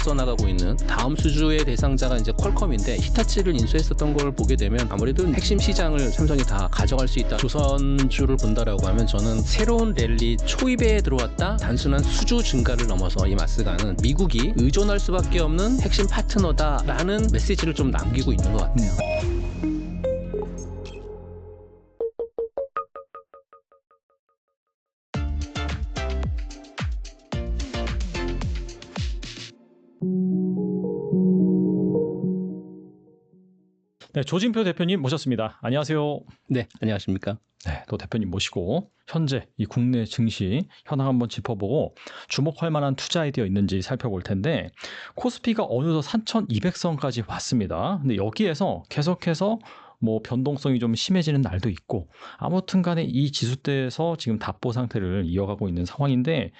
앞서 나가고 있는 다음 수주의 대상자가 이제 퀄컴인데 히타치를 인수했었던 걸 보게 되면 아무래도 핵심 시장을 삼성이 다 가져갈 수 있다. 조선주를 본다라고 하면 저는 새로운 랠리 초입에 들어왔다 단순한 수주 증가를 넘어서 이 마스가는 미국이 의존할 수밖에 없는 핵심 파트너다라는 메시지를 좀 남기고 있는 것 같아요. 네, 조진표 대표님 모셨습니다. 안녕하세요. 네, 안녕하십니까? 네, 또 대표님 모시고 현재 이 국내 증시 현황 한번 짚어보고 주목할 만한 투자 아이디어 있는지 살펴볼 텐데 코스피가 어느덧 3,200선까지 왔습니다. 근데 여기에서 계속해서 뭐 변동성이 좀 심해지는 날도 있고 아무튼 간에 이 지수대에서 지금 답보 상태를 이어가고 있는 상황인데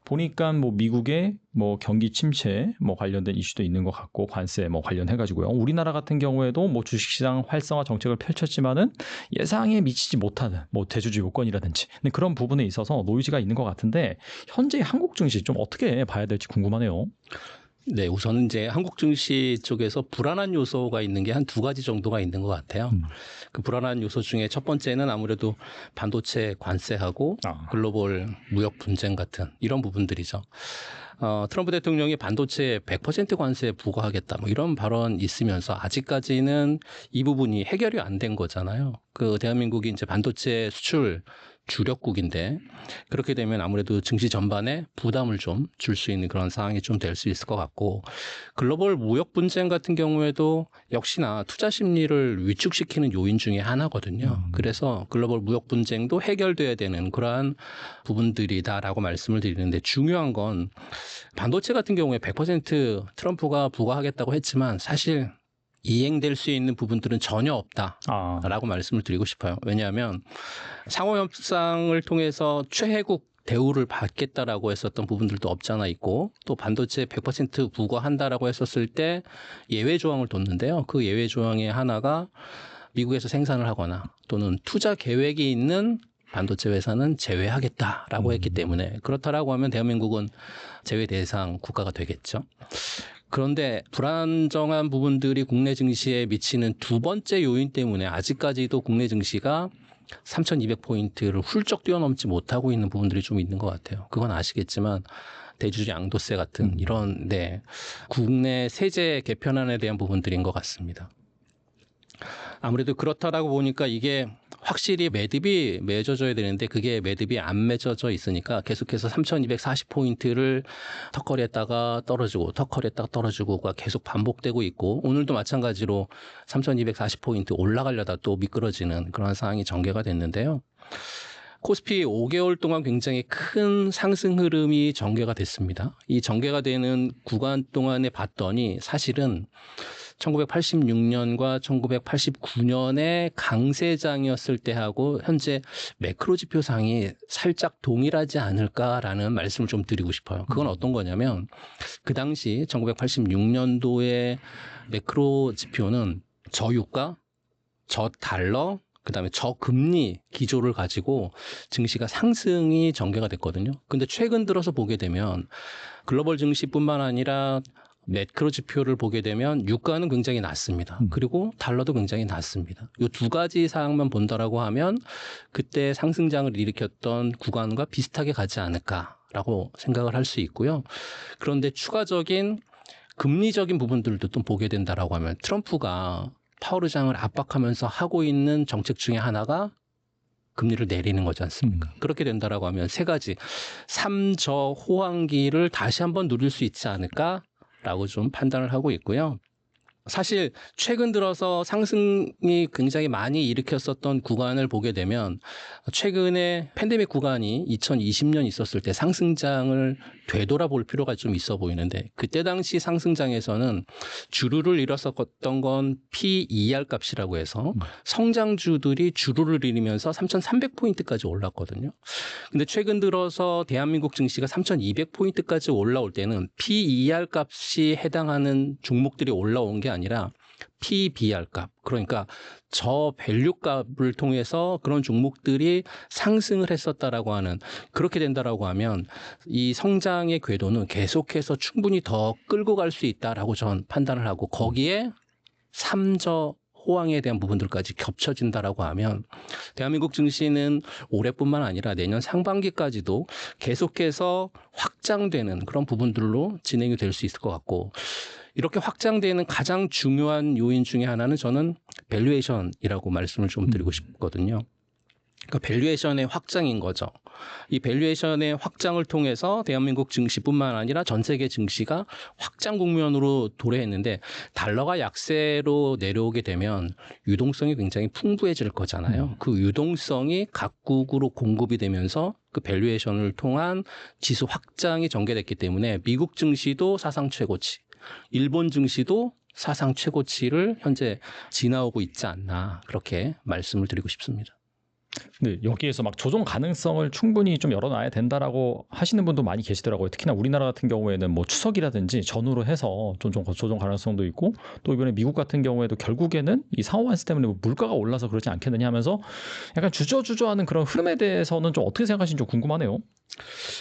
보니까 뭐 미국의 뭐 경기 침체 뭐 관련된 이슈도 있는 것 같고 관세 뭐 관련해 가지고요. 우리나라 같은 경우에도 뭐 주식시장 활성화 정책을 펼쳤지만은 예상에 미치지 못하는 뭐 대주주 요건이라든지 그런 부분에 있어서 노이즈가 있는 것 같은데 현재 한국 증시 좀 어떻게 봐야 될지 궁금하네요. 네, 우선 이제 한국 증시 쪽에서 불안한 요소가 있는 게 한 두 가지 정도가 있는 것 같아요. 그 불안한 요소 중에 첫 번째는 아무래도 반도체 관세하고 글로벌 무역 분쟁 같은 이런 부분들이죠. 트럼프 대통령이 반도체 100% 관세 부과하겠다 뭐 이런 발언 있으면서 아직까지는 이 부분이 해결이 안 된 거잖아요. 그 대한민국이 이제 반도체 수출 주력국인데 그렇게 되면 아무래도 증시 전반에 부담을 좀 줄 수 있는 그런 상황이 좀 될 수 있을 것 같고 글로벌 무역 분쟁 같은 경우에도 역시나 투자 심리를 위축시키는 요인 중에 하나거든요. 그래서 글로벌 무역 분쟁도 해결돼야 되는 그러한 부분들이다라고 말씀을 드리는데 중요한 건 반도체 같은 경우에 100% 트럼프가 부과하겠다고 했지만 사실 이행될 수 있는 부분들은 전혀 없다라고 말씀을 드리고 싶어요. 왜냐하면 상호협상을 통해서 최혜국 대우를 받겠다라고 했었던 부분들도 없잖아 있고 또 반도체 100% 부과한다라고 했었을 때 예외 조항을 뒀는데요. 그 예외 조항의 하나가 미국에서 생산을 하거나 또는 투자 계획이 있는 반도체 회사는 제외하겠다라고 했기 때문에 그렇다라고 하면 대한민국은 제외 대상 국가가 되겠죠. 그런데 불안정한 부분들이 국내 증시에 미치는 두 번째 요인 때문에 아직까지도 국내 증시가 3,200포인트를 훌쩍 뛰어넘지 못하고 있는 부분들이 좀 있는 것 같아요. 그건 아시겠지만 대주주 양도세 같은 이런 국내 세제 개편안에 대한 부분들인 것 같습니다. 아무래도 그렇다라고 보니까 이게 확실히 매듭이 맺어져야 되는데 그게 매듭이 안 맺어져 있으니까 계속해서 3,240포인트를 턱걸이했다가 떨어지고 턱걸이했다가 떨어지고가 계속 반복되고 있고 오늘도 마찬가지로 3,240포인트 올라가려다 또 미끄러지는 그런 상황이 전개가 됐는데요. 코스피 5개월 동안 굉장히 큰 상승 흐름이 전개가 됐습니다. 이 전개가 되는 구간 동안에 봤더니 사실은 1986년과 1989년의 강세장이었을 때하고 현재 매크로 지표상이 살짝 동일하지 않을까라는 말씀을 좀 드리고 싶어요. 그건 어떤 거냐면 그 당시 1986년도의 매크로 지표는 저유가, 저달러, 그다음에 저금리 기조를 가지고 증시가 상승이 전개가 됐거든요. 근데 최근 들어서 보게 되면 글로벌 증시뿐만 아니라 매크로 지표를 보게 되면 유가는 굉장히 낮습니다. 그리고 달러도 굉장히 낮습니다. 이 두 가지 사항만 본다라고 하면 그때 상승장을 일으켰던 구간과 비슷하게 가지 않을까라고 생각을 할 수 있고요. 그런데 추가적인 금리적인 부분들도 또 보게 된다라고 하면 트럼프가 파월 의장을 압박하면서 하고 있는 정책 중에 하나가 금리를 내리는 거지 않습니까? 그렇게 된다라고 하면 세 가지 3저 호황기를 다시 한번 누릴 수 있지 않을까라고 좀 판단을 하고 있고요. 사실 최근 들어서 상승이 굉장히 많이 일으켰었던 구간을 보게 되면 최근에 팬데믹 구간이 2020년 있었을 때 상승장을 되돌아볼 필요가 좀 있어 보이는데 그때 당시 상승장에서는 주루를 이뤘었던 건 PER 값이라고 해서 성장주들이 주루를 이루면서 3,300포인트까지 올랐거든요. 근데 최근 들어서 대한민국 증시가 3,200포인트까지 올라올 때는 PER 값이 해당하는 종목들이 올라온 게 아니라 PBR 값, 그러니까 저 밸류 값을 통해서 그런 종목들이 상승을 했었다라고 하는, 그렇게 된다라고 하면 이 성장의 궤도는 계속해서 충분히 더 끌고 갈 수 있다라고 저는 판단을 하고, 거기에 삼저 호황에 대한 부분들까지 겹쳐진다라고 하면 대한민국 증시는 올해뿐만 아니라 내년 상반기까지도 계속해서 확장되는 그런 부분들로 진행이 될 수 있을 것 같고, 이렇게 확장되는 가장 중요한 요인 중에 하나는 저는 밸류에이션이라고 말씀을 좀 드리고 싶거든요. 그러니까 밸류에이션의 확장인 거죠. 이 밸류에이션의 확장을 통해서 대한민국 증시뿐만 아니라 전 세계 증시가 확장 국면으로 도래했는데, 달러가 약세로 내려오게 되면 유동성이 굉장히 풍부해질 거잖아요. 그 유동성이 각국으로 공급이 되면서 그 밸류에이션을 통한 지수 확장이 전개됐기 때문에 미국 증시도 사상 최고치, 일본 증시도 사상 최고치를 현재 지나오고 있지 않나, 그렇게 말씀을 드리고 싶습니다. 네, 여기에서 막 조정 가능성을 충분히 좀 열어놔야 된다라고 하시는 분도 많이 계시더라고요. 특히나 우리나라 같은 경우에는 뭐 추석이라든지 전후로 해서 조정 가능성도 있고, 또 이번에 미국 같은 경우에도 결국에는 이 상호 관세 때문에 뭐 물가가 올라서 그러지 않겠느냐 하면서 약간 주저하는 그런 흐름에 대해서는 좀 어떻게 생각하시는지 좀 궁금하네요.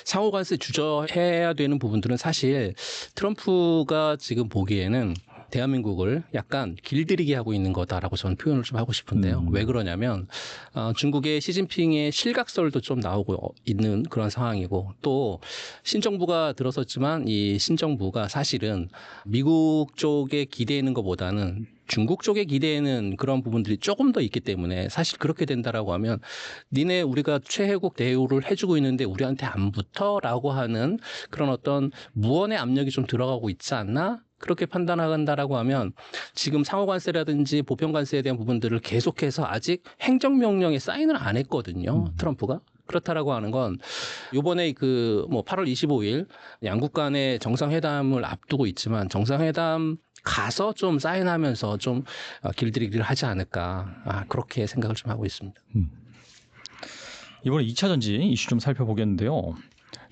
상호 관세 주저해야 되는 부분들은 사실 트럼프가 지금 보기에는 대한민국을 약간 길들이게 하고 있는 거다라고 저는 표현을 좀 하고 싶은데요. 왜 그러냐면 중국의 시진핑의 실각설도 좀 나오고 있는 그런 상황이고, 또 신정부가 들어섰지만 이 신정부가 사실은 미국 쪽에 기대는 것보다는 중국 쪽에 기대는 그런 부분들이 조금 더 있기 때문에, 사실 그렇게 된다라고 하면 니네 우리가 최혜국 대우를 해주고 있는데 우리한테 안 붙어라고 하는 그런 어떤 무언의 압력이 좀 들어가고 있지 않나? 그렇게 판단한다라고 하면 지금 상호관세라든지 보편관세에 대한 부분들을 계속해서 아직 행정명령에 사인을 안 했거든요. 트럼프가. 그렇다라고 하는 건 이번에 그 뭐 8월 25일 양국 간의 정상회담을 앞두고 있지만, 정상회담 가서 좀 사인하면서 좀 길들이기를 하지 않을까, 그렇게 생각을 좀 하고 있습니다. 이번에 2차 전지 이슈 좀 살펴보겠는데요.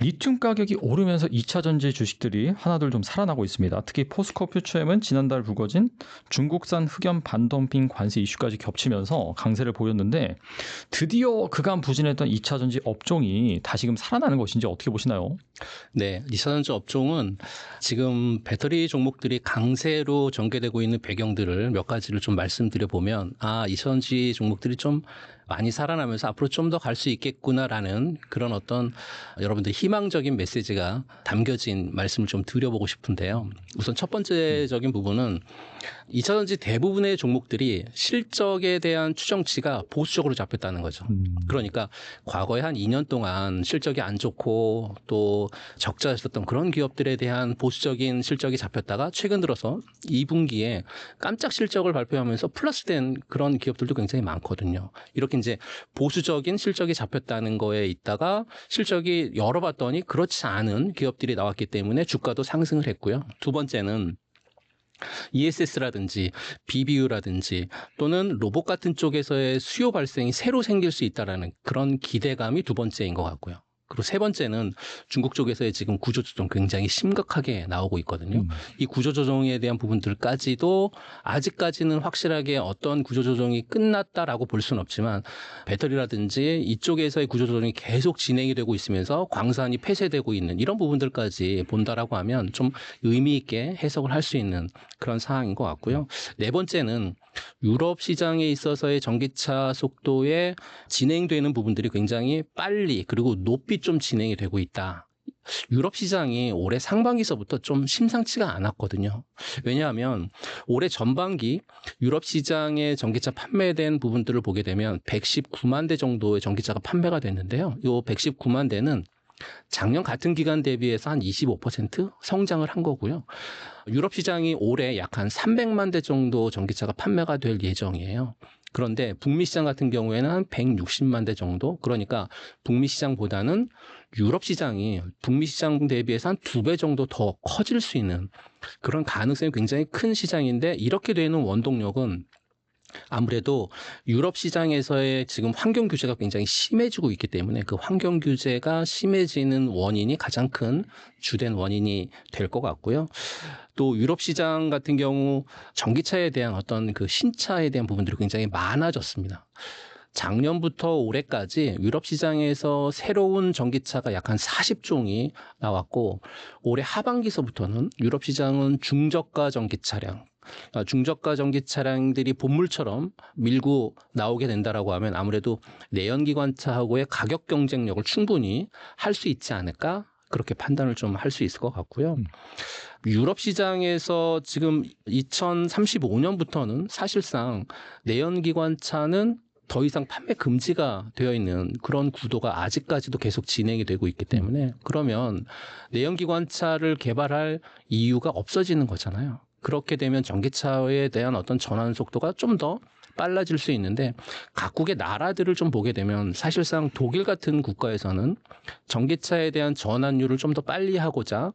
리튬 가격이 오르면서 2차 전지 주식들이 하나둘 좀 살아나고 있습니다. 특히 포스코 퓨처엠은 지난달 불거진 중국산 흑연 반덤핑 관세 이슈까지 겹치면서 강세를 보였는데, 드디어 그간 부진했던 2차 전지 업종이 다시금 살아나는 것인지 어떻게 보시나요? 네, 2차 전지 업종은 지금 배터리 종목들이 강세로 전개되고 있는 배경들을 몇 가지를 좀 말씀드려 보면, 2차 전지 종목들이 좀 많이 살아나면서 앞으로 좀 더 갈 수 있겠구나라는 그런 어떤 여러분들 희망적인 메시지가 담겨진 말씀을 좀 드려보고 싶은데요. 우선 첫 번째적인 부분은 2차 전지 대부분의 종목들이 실적에 대한 추정치가 보수적으로 잡혔다는 거죠. 그러니까 과거에 한 2년 동안 실적이 안 좋고 또 적자였었던 그런 기업들에 대한 보수적인 실적이 잡혔다가 최근 들어서 2분기에 깜짝 실적을 발표하면서 플러스된 그런 기업들도 굉장히 많거든요. 이렇게 이제 보수적인 실적이 잡혔다는 거에 있다가 실적이 열어봤더니 그렇지 않은 기업들이 나왔기 때문에 주가도 상승을 했고요. 두 번째는 ESS라든지 BBU라든지 또는 로봇 같은 쪽에서의 수요 발생이 새로 생길 수 있다라는 그런 기대감이 두 번째인 것 같고요. 그리고 세 번째는 중국 쪽에서의 지금 구조조정 굉장히 심각하게 나오고 있거든요. 이 구조조정에 대한 부분들까지도 아직까지는 확실하게 어떤 구조조정이 끝났다라고 볼 수는 없지만, 배터리라든지 이쪽에서의 구조조정이 계속 진행이 되고 있으면서 광산이 폐쇄되고 있는 이런 부분들까지 본다라고 하면 좀 의미 있게 해석을 할 수 있는 그런 상황인 것 같고요. 네 번째는 유럽 시장에 있어서의 전기차 속도에 진행되는 부분들이 굉장히 빨리 그리고 높이 좀 진행이 되고 있다. 유럽 시장이 올해 상반기서부터 좀 심상치가 않았거든요. 왜냐하면 올해 전반기 유럽 시장의 전기차 판매된 부분들을 보게 되면 119만 대 정도의 전기차가 판매가 됐는데요. 이 119만 대는 작년 같은 기간 대비해서 한 25% 성장을 한 거고요. 유럽 시장이 올해 약 한 300만 대 정도 전기차가 판매가 될 예정이에요. 그런데 북미 시장 같은 경우에는 한 160만 대 정도, 그러니까 북미 시장보다는 유럽 시장이 북미 시장 대비해서 한 2배 정도 더 커질 수 있는 그런 가능성이 굉장히 큰 시장인데, 이렇게 되는 원동력은 아무래도 유럽 시장에서의 지금 환경 규제가 굉장히 심해지고 있기 때문에 그 환경 규제가 심해지는 원인이 가장 큰 주된 원인이 될 것 같고요. 또 유럽 시장 같은 경우 전기차에 대한 어떤 그 신차에 대한 부분들이 굉장히 많아졌습니다. 작년부터 올해까지 유럽 시장에서 새로운 전기차가 약 한 40종이 나왔고 올해 하반기서부터는 유럽 시장은 중저가 전기 차량, 중저가 전기 차량들이 본물처럼 밀고 나오게 된다라고 하면 아무래도 내연기관차하고의 가격 경쟁력을 충분히 할 수 있지 않을까? 그렇게 판단을 좀 할 수 있을 것 같고요. 유럽 시장에서 지금 2035년부터는 사실상 내연기관차는 더 이상 판매 금지가 되어 있는 그런 구도가 아직까지도 계속 진행이 되고 있기 때문에 그러면 내연기관차를 개발할 이유가 없어지는 거잖아요. 그렇게 되면 전기차에 대한 어떤 전환 속도가 좀 더 빨라질 수 있는데 각국의 나라들을 좀 보게 되면 사실상 독일 같은 국가에서는 전기차에 대한 전환율을 좀 더 빨리 하고자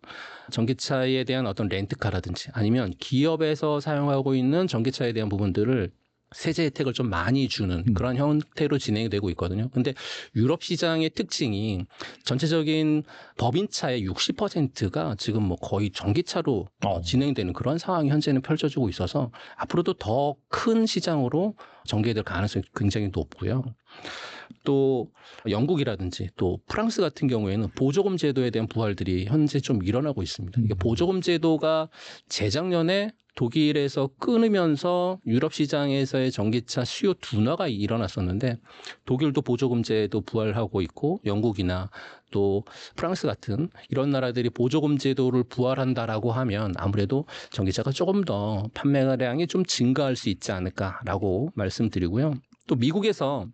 전기차에 대한 어떤 렌트카라든지 아니면 기업에서 사용하고 있는 전기차에 대한 부분들을 세제 혜택을 좀 많이 주는 그런 형태로 진행이 되고 있거든요. 근데 유럽 시장의 특징이 전체적인 법인차의 60%가 지금 뭐 거의 전기차로 진행되는 그런 상황이 현재는 펼쳐지고 있어서 앞으로도 더 큰 시장으로 전개될 가능성이 굉장히 높고요. 또 영국이라든지 또 프랑스 같은 경우에는 보조금 제도에 대한 부활들이 현재 좀 일어나고 있습니다. 이게 보조금 제도가 재작년에 독일에서 끊으면서 유럽 시장에서의 전기차 수요 둔화가 일어났었는데 독일도 보조금 제도 부활하고 있고 영국이나 또 프랑스 같은 이런 나라들이 보조금 제도를 부활한다라고 하면 아무래도 전기차가 조금 더 판매량이 좀 증가할 수 있지 않을까라고 말씀드리고요. 또 미국에서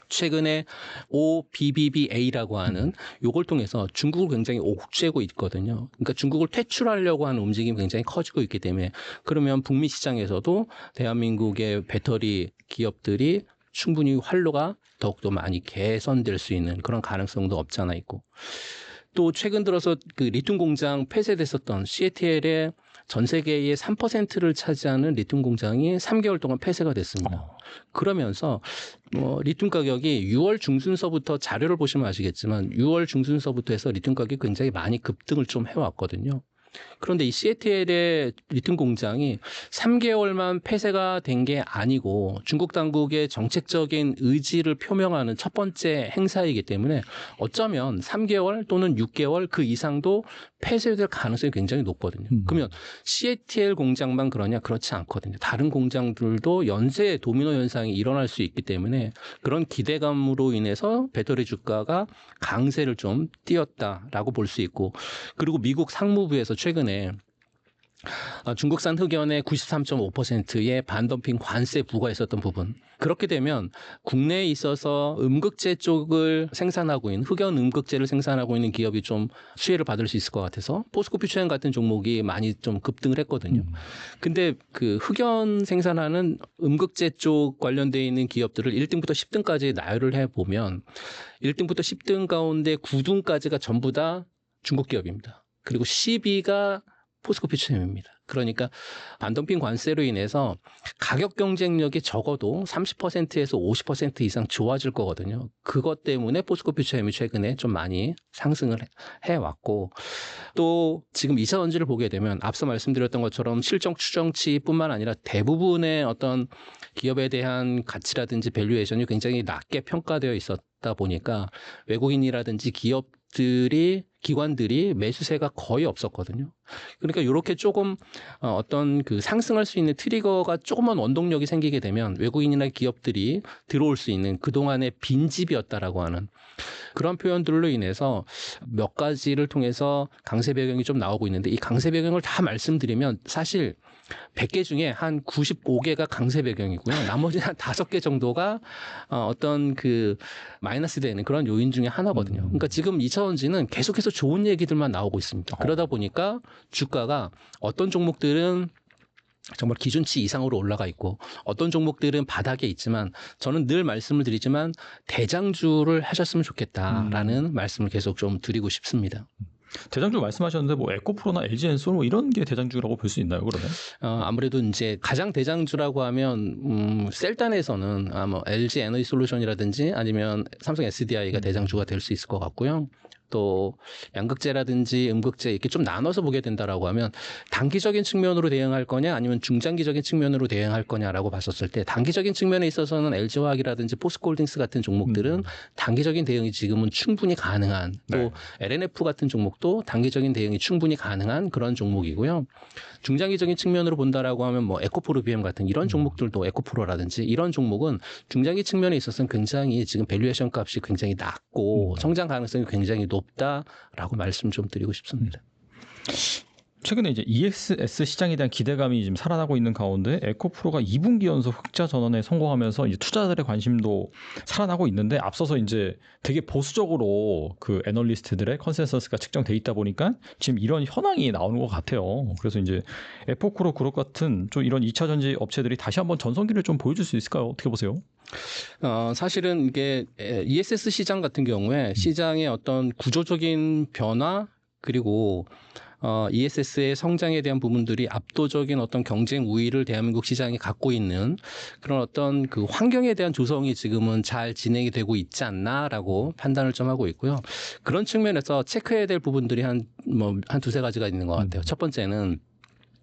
최근에 OBBBA라고 하는 요걸 통해서 중국을 굉장히 옥죄고 있거든요. 그러니까 중국을 퇴출하려고 하는 움직임이 굉장히 커지고 있기 때문에 그러면 북미 시장에서도 대한민국의 배터리 기업들이 충분히 활로가 더욱더 많이 개선될 수 있는 그런 가능성도 없지 않아 있고 또 최근 들어서 그 리튬 공장 폐쇄됐었던 CATL의 전 세계의 3%를 차지하는 리튬 공장이 3개월 동안 폐쇄가 됐습니다. 그러면서 리튬 가격이 6월 중순서부터 자료를 보시면 아시겠지만 6월 중순서부터 해서 리튬 가격이 굉장히 많이 급등을 좀 해왔거든요. 그런데 이 CATL의 리튬 공장이 3개월만 폐쇄가 된 게 아니고 중국 당국의 정책적인 의지를 표명하는 첫 번째 행사이기 때문에 어쩌면 3개월 또는 6개월 그 이상도 폐쇄될 가능성이 굉장히 높거든요. 그러면 CATL 공장만 그러냐? 그렇지 않거든요. 다른 공장들도 연쇄 도미노 현상이 일어날 수 있기 때문에 그런 기대감으로 인해서 배터리 주가가 강세를 좀 띄었다라고 볼 수 있고 그리고 미국 상무부에서 최근에 중국산 흑연의 93.5%의 반덤핑 관세 부과했었던 부분. 그렇게 되면 국내에 있어서 음극재 쪽을 생산하고 있는 흑연 음극재를 생산하고 있는 기업이 좀 수혜를 받을 수 있을 것 같아서 포스코 퓨처엠 같은 종목이 많이 좀 급등을 했거든요. 근데 그 흑연 생산하는 음극재 쪽 관련되어 있는 기업들을 1등부터 10등까지 나열을 해보면 1등부터 10등 가운데 9등까지가 전부 다 중국 기업입니다. 그리고 10위가 포스코 퓨처엠입니다. 그러니까 반덤핑 관세로 인해서 가격 경쟁력이 적어도 30%에서 50% 이상 좋아질 거거든요. 그것 때문에 포스코 퓨처엠이 최근에 좀 많이 상승을 해왔고 또 지금 2차 전지를 보게 되면 앞서 말씀드렸던 것처럼 실적 추정치뿐만 아니라 대부분의 어떤 기업에 대한 가치라든지 밸류에이션이 굉장히 낮게 평가되어 있었다 보니까 외국인이라든지 기관들이 매수세가 거의 없었거든요. 그러니까 이렇게 조금 어떤 그 상승할 수 있는 트리거가 조금만 원동력이 생기게 되면 외국인이나 기업들이 들어올 수 있는 그동안의 빈집이었다라고 하는 그런 표현들로 인해서 몇 가지를 통해서 강세 배경이 좀 나오고 있는데 이 강세 배경을 다 말씀드리면 사실 100개 중에 한 95개가 강세 배경이고요. 나머지 한 5개 정도가 어떤 그 마이너스 되는 그런 요인 중에 하나거든요. 그러니까 지금 2차 전지는 계속해서 좋은 얘기들만 나오고 있습니다. 그러다 보니까 주가가 어떤 종목들은 정말 기준치 이상으로 올라가 있고 어떤 종목들은 바닥에 있지만 저는 늘 말씀을 드리지만 대장주를 하셨으면 좋겠다라는 말씀을 계속 좀 드리고 싶습니다. 대장주 말씀하셨는데 뭐 에코프로나 LG엔솔 뭐 이런 게 대장주라고 볼 수 있나요, 그러면? 아무래도 이제 가장 대장주라고 하면 셀단에서는 뭐 LG 에너지 솔루션이라든지 아니면 삼성 SDI가 대장주가 될 수 있을 것 같고요. 또 양극재라든지 음극재 이렇게 좀 나눠서 보게 된다라고 하면 단기적인 측면으로 대응할 거냐 아니면 중장기적인 측면으로 대응할 거냐라고 봤었을 때 단기적인 측면에 있어서는 LG화학이라든지 포스코홀딩스 같은 종목들은 단기적인 대응이 지금은 충분히 가능한 또 네. LNF 같은 종목도 단기적인 대응이 충분히 가능한 그런 종목이고요. 중장기적인 측면으로 본다라고 하면 뭐 에코프로 BM 같은 이런 종목들도 에코프로라든지 이런 종목은 중장기 측면에 있어서는 굉장히 지금 밸류에이션 값이 굉장히 낮고 성장 가능성이 굉장히 높다라고 말씀 좀 드리고 싶습니다. 최근에 이제 ESS 시장에 대한 기대감이 지금 살아나고 있는 가운데 에코프로가 2분기 연속 흑자 전환에 성공하면서 이제 투자자들의 관심도 살아나고 있는데 앞서서 이제 되게 보수적으로 그 애널리스트들의 컨센서스가 측정돼 있다 보니까 지금 이런 현황이 나오는 것 같아요. 그래서 이제 에코프로 그룹 같은 좀 이런 2차 전지 업체들이 다시 한번 전성기를 좀 보여줄 수 있을까요? 어떻게 보세요? 사실은 이게 ESS 시장 같은 경우에 시장의 어떤 구조적인 변화 그리고 ESS의 성장에 대한 부분들이 압도적인 어떤 경쟁 우위를 대한민국 시장이 갖고 있는 그런 어떤 그 환경에 대한 조성이 지금은 잘 진행이 되고 있지 않나라고 판단을 좀 하고 있고요. 그런 측면에서 체크해야 될 부분들이 한 두세 가지가 있는 것 같아요. 첫 번째는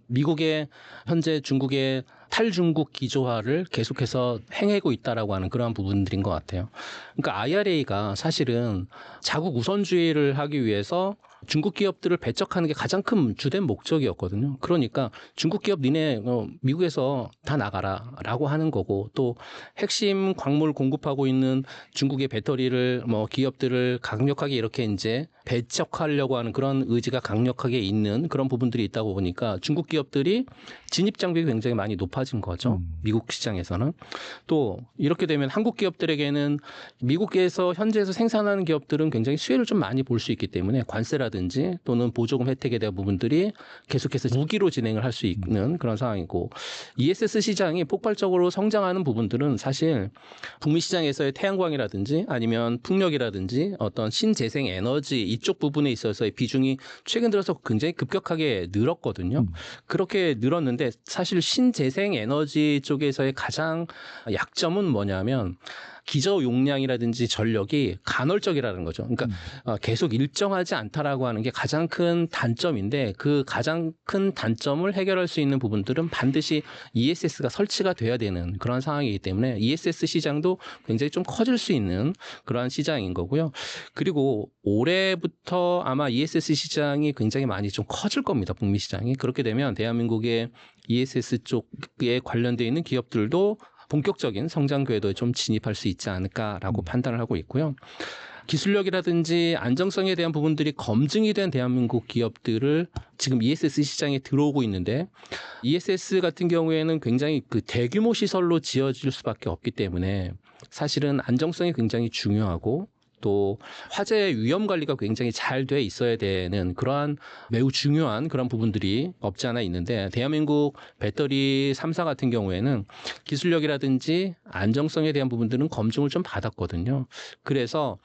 미국의 현재 중국의 탈중국 기조화를 계속해서 행하고 있다라고 하는 그러한 부분들인 것 같아요. 그러니까 IRA가 사실은 자국 우선주의를 하기 위해서 중국 기업들을 배척하는 게 가장 큰 주된 목적이었거든요. 그러니까 중국 기업 니네 미국에서 다 나가라라고 하는 거고 또 핵심 광물 공급하고 있는 중국의 배터리를 기업들을 강력하게 이렇게 이제 배척하려고 하는 그런 의지가 강력하게 있는 그런 부분들이 있다고 보니까 중국 기업들이 진입 장벽이 굉장히 많이 높아진 거죠. 미국 시장에서는. 또 이렇게 되면 한국 기업들에게는 미국에서 현지에서 생산하는 기업들은 굉장히 수혜를 좀 많이 볼 수 있기 때문에 관세라든지 또는 보조금 혜택에 대한 부분들이 계속해서 무기로 진행을 할 수 있는 그런 상황이고 ESS 시장이 폭발적으로 성장하는 부분들은 사실 북미 시장에서의 태양광이라든지 아니면 풍력이라든지 어떤 신재생 에너지 이쪽 부분에 있어서의 비중이 최근 들어서 굉장히 급격하게 늘었거든요. 그렇게 늘었는데 사실 신재생 에너지 쪽에서의 가장 약점은 뭐냐면 기저 용량이라든지 전력이 간헐적이라는 거죠. 그러니까 계속 일정하지 않다라고 하는 게 가장 큰 단점인데 그 가장 큰 단점을 해결할 수 있는 부분들은 반드시 ESS가 설치가 돼야 되는 그런 상황이기 때문에 ESS 시장도 굉장히 좀 커질 수 있는 그러한 시장인 거고요. 그리고 올해부터 아마 ESS 시장이 굉장히 많이 좀 커질 겁니다. 북미 시장이. 그렇게 되면 대한민국의 ESS 쪽에 관련되어 있는 기업들도 본격적인 성장 궤도에 좀 진입할 수 있지 않을까라고 판단을 하고 있고요. 기술력이라든지 안정성에 대한 부분들이 검증이 된 대한민국 기업들을 지금 ESS 시장에 들어오고 있는데 ESS 같은 경우에는 굉장히 그 대규모 시설로 지어질 수밖에 없기 때문에 사실은 안정성이 굉장히 중요하고 또 화재 위험 관리가 굉장히 잘 돼 있어야 되는 그러한 매우 중요한 그런 부분들이 없지 않아 있는데 대한민국 배터리 3사 같은 경우에는 기술력이라든지 안정성에 대한 부분들은 검증을 좀 받았거든요. 그래서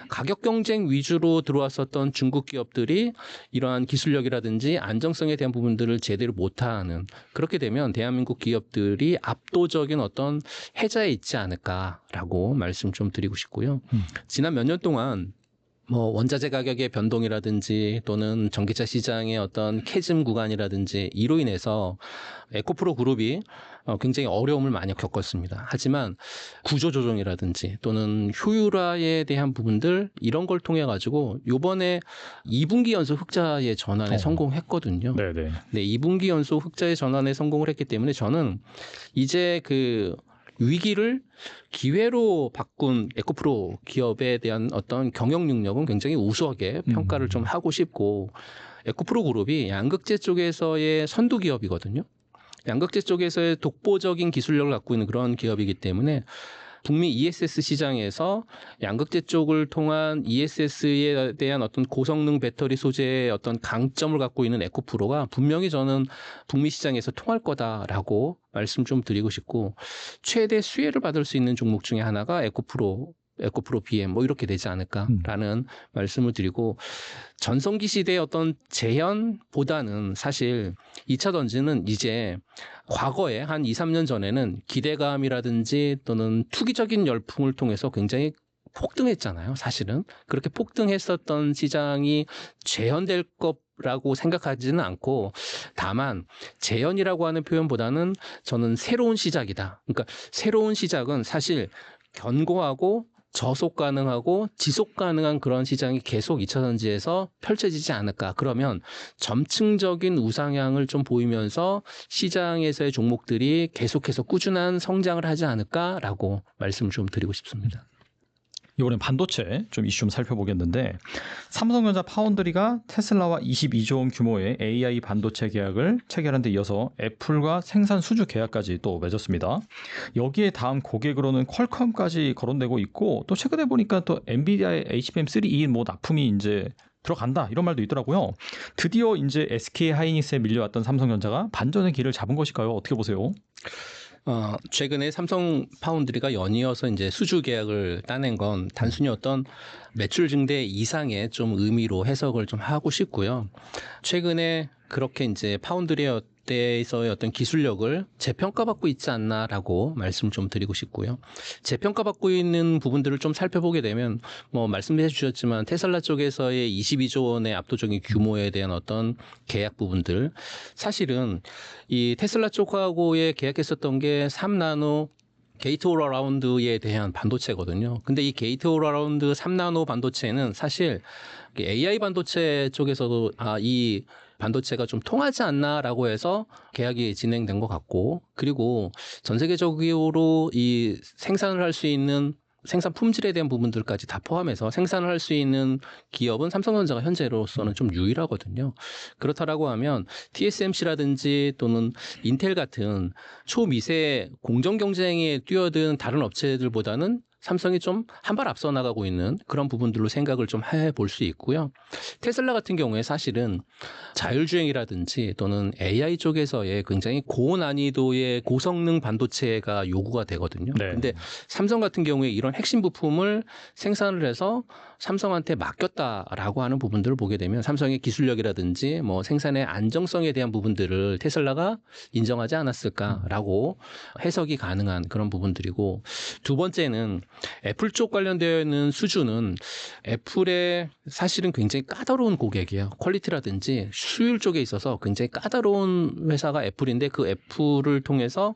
가격 경쟁 위주로 들어왔었던 중국 기업들이 이러한 기술력이라든지 안정성에 대한 부분들을 제대로 못하는 그렇게 되면 대한민국 기업들이 압도적인 어떤 해자에 있지 않을까라고 말씀 좀 드리고 싶고요. 지난 몇 년 동안 원자재 가격의 변동이라든지 또는 전기차 시장의 어떤 캐즘 구간이라든지 이로 인해서 에코프로 그룹이 굉장히 어려움을 많이 겪었습니다. 하지만 구조조정이라든지 또는 효율화에 대한 부분들 이런 걸 통해 가지고 이번에 2분기 연속 흑자의 전환에 성공했거든요. 네네. 네, 2분기 연속 흑자의 전환에 성공을 했기 때문에 저는 이제 그 위기를 기회로 바꾼 에코프로 기업에 대한 어떤 경영 능력은 굉장히 우수하게 평가를 좀 하고 싶고 에코프로 그룹이 양극재 쪽에서의 선두 기업이거든요. 양극재 쪽에서의 독보적인 기술력을 갖고 있는 그런 기업이기 때문에 북미 ESS 시장에서 양극재 쪽을 통한 ESS에 대한 어떤 고성능 배터리 소재의 어떤 강점을 갖고 있는 에코프로가 분명히 저는 북미 시장에서 통할 거다라고 말씀 좀 드리고 싶고 최대 수혜를 받을 수 있는 종목 중에 하나가 에코프로 에코프로 BM 뭐 이렇게 되지 않을까라는 말씀을 드리고 전성기 시대의 어떤 재현보다는 사실 2차 전지는 이제 과거에 한 2, 3년 전에는 기대감이라든지 또는 투기적인 열풍을 통해서 굉장히 폭등했잖아요. 사실은 그렇게 폭등했었던 시장이 재현될 거라고 생각하지는 않고 다만 재현이라고 하는 표현보다는 저는 새로운 시작이다. 그러니까 새로운 시작은 사실 견고하고 저속 가능하고 지속 가능한 그런 시장이 계속 2차 전지에서 펼쳐지지 않을까. 그러면 점층적인 우상향을 좀 보이면서 시장에서의 종목들이 계속해서 꾸준한 성장을 하지 않을까라고 말씀을 좀 드리고 싶습니다. 이번엔 반도체 좀 이슈 좀 살펴보겠는데 삼성전자 파운드리가 테슬라와 22조 원 규모의 AI 반도체 계약을 체결한 데 이어서 애플과 생산 수주 계약까지 또 맺었습니다. 여기에 다음 고객으로는 퀄컴까지 거론되고 있고 또 최근에 보니까 또 엔비디아의 HBM3E 뭐 납품이 이제 들어간다 이런 말도 있더라고요. 드디어 이제 SK 하이닉스에 밀려왔던 삼성전자가 반전의 길을 잡은 것일까요? 어떻게 보세요? 최근에 삼성 파운드리가 연이어서 이제 수주 계약을 따낸 건 단순히 어떤 매출 증대 이상의 좀 의미로 해석을 좀 하고 싶고요. 최근에 그렇게 이제 파운드리에 대해서의 어떤 기술력을 재평가받고 있지 않나라고 말씀 좀 드리고 싶고요. 재평가받고 있는 부분들을 좀 살펴보게 되면 뭐 말씀해 주셨지만 테슬라 쪽에서의 22조 원의 압도적인 규모에 대한 어떤 계약 부분들 사실은 이 테슬라 쪽하고의 계약했었던 게 3나노 게이트 올 어라운드에 대한 반도체거든요. 근데 이 게이트 올 어라운드 3나노 반도체는 사실 AI 반도체 쪽에서도 이 반도체가 좀 통하지 않나라고 해서 계약이 진행된 것 같고 그리고 전 세계적으로 이 생산을 할 수 있는 생산 품질에 대한 부분들까지 다 포함해서 생산을 할 수 있는 기업은 삼성전자가 현재로서는 좀 유일하거든요. 그렇다라고 하면 TSMC라든지 또는 인텔 같은 초미세 공정 경쟁에 뛰어든 다른 업체들보다는 삼성이 좀 한 발 앞서 나가고 있는 그런 부분들로 생각을 좀 해볼 수 있고요. 테슬라 같은 경우에 사실은 자율주행이라든지 또는 AI 쪽에서의 굉장히 고난이도의 고성능 반도체가 요구가 되거든요. 근데 삼성 같은 경우에 이런 핵심 부품을 생산을 해서 삼성한테 맡겼다라고 하는 부분들을 보게 되면 삼성의 기술력이라든지 뭐 생산의 안정성에 대한 부분들을 테슬라가 인정하지 않았을까라고 해석이 가능한 그런 부분들이고 두 번째는 애플 쪽 관련되어 있는 수주는 애플의 사실은 굉장히 까다로운 고객이에요. 퀄리티라든지 수율 쪽에 있어서 굉장히 까다로운 회사가 애플인데 그 애플을 통해서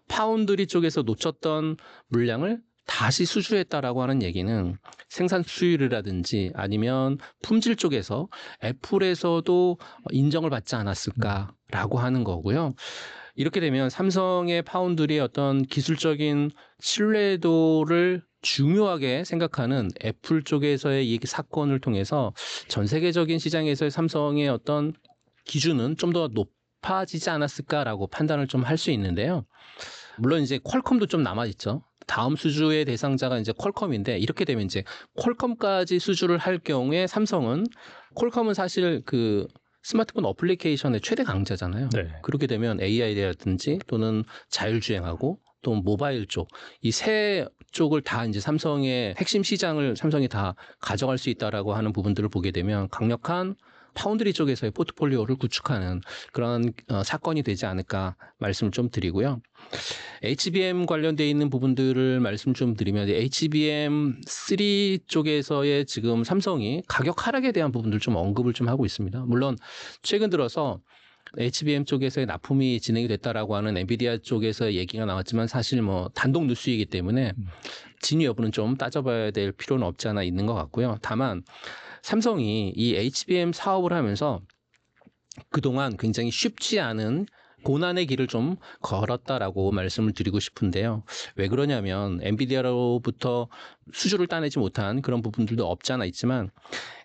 파운드리 쪽에서 놓쳤던 물량을 다시 수주했다라고 하는 얘기는 생산 수율이라든지 아니면 품질 쪽에서 애플에서도 인정을 받지 않았을까라고 하는 거고요. 이렇게 되면 삼성의 파운드리의 어떤 기술적인 신뢰도를 중요하게 생각하는 애플 쪽에서의 이 사건을 통해서 전 세계적인 시장에서의 삼성의 어떤 기준은 좀 더 높아지지 않았을까라고 판단을 좀 할 수 있는데요. 물론 이제 퀄컴도 좀 남아있죠. 다음 수주의 대상자가 이제 퀄컴인데 이렇게 되면 이제 퀄컴까지 수주를 할 경우에 삼성은 퀄컴은 사실 그 스마트폰 어플리케이션의 최대 강자잖아요. 그렇게 되면 AI라든지 또는 자율주행하고 또 모바일 쪽 이 세 쪽을 다 이제 삼성의 핵심 시장을 삼성이 다 가져갈 수 있다라고 하는 부분들을 보게 되면 강력한 파운드리 쪽에서의 포트폴리오를 구축하는 그런 사건이 되지 않을까 말씀을 좀 드리고요. HBM 관련되어 있는 부분들을 말씀 좀 드리면 HBM3 쪽에서의 지금 삼성이 가격 하락에 대한 부분들 좀 언급을 좀 하고 있습니다. 물론 최근 들어서 HBM 쪽에서의 납품이 진행이 됐다라고 하는 엔비디아 쪽에서 얘기가 나왔지만 사실 뭐 단독 뉴스이기 때문에 진위 여부는 좀 따져봐야 될 필요는 없지 않아 있는 것 같고요. 다만 삼성이 이 HBM 사업을 하면서 그동안 굉장히 쉽지 않은 고난의 길을 좀 걸었다라고 말씀을 드리고 싶은데요. 왜 그러냐면 엔비디아로부터 수주를 따내지 못한 그런 부분들도 없지 않아 있지만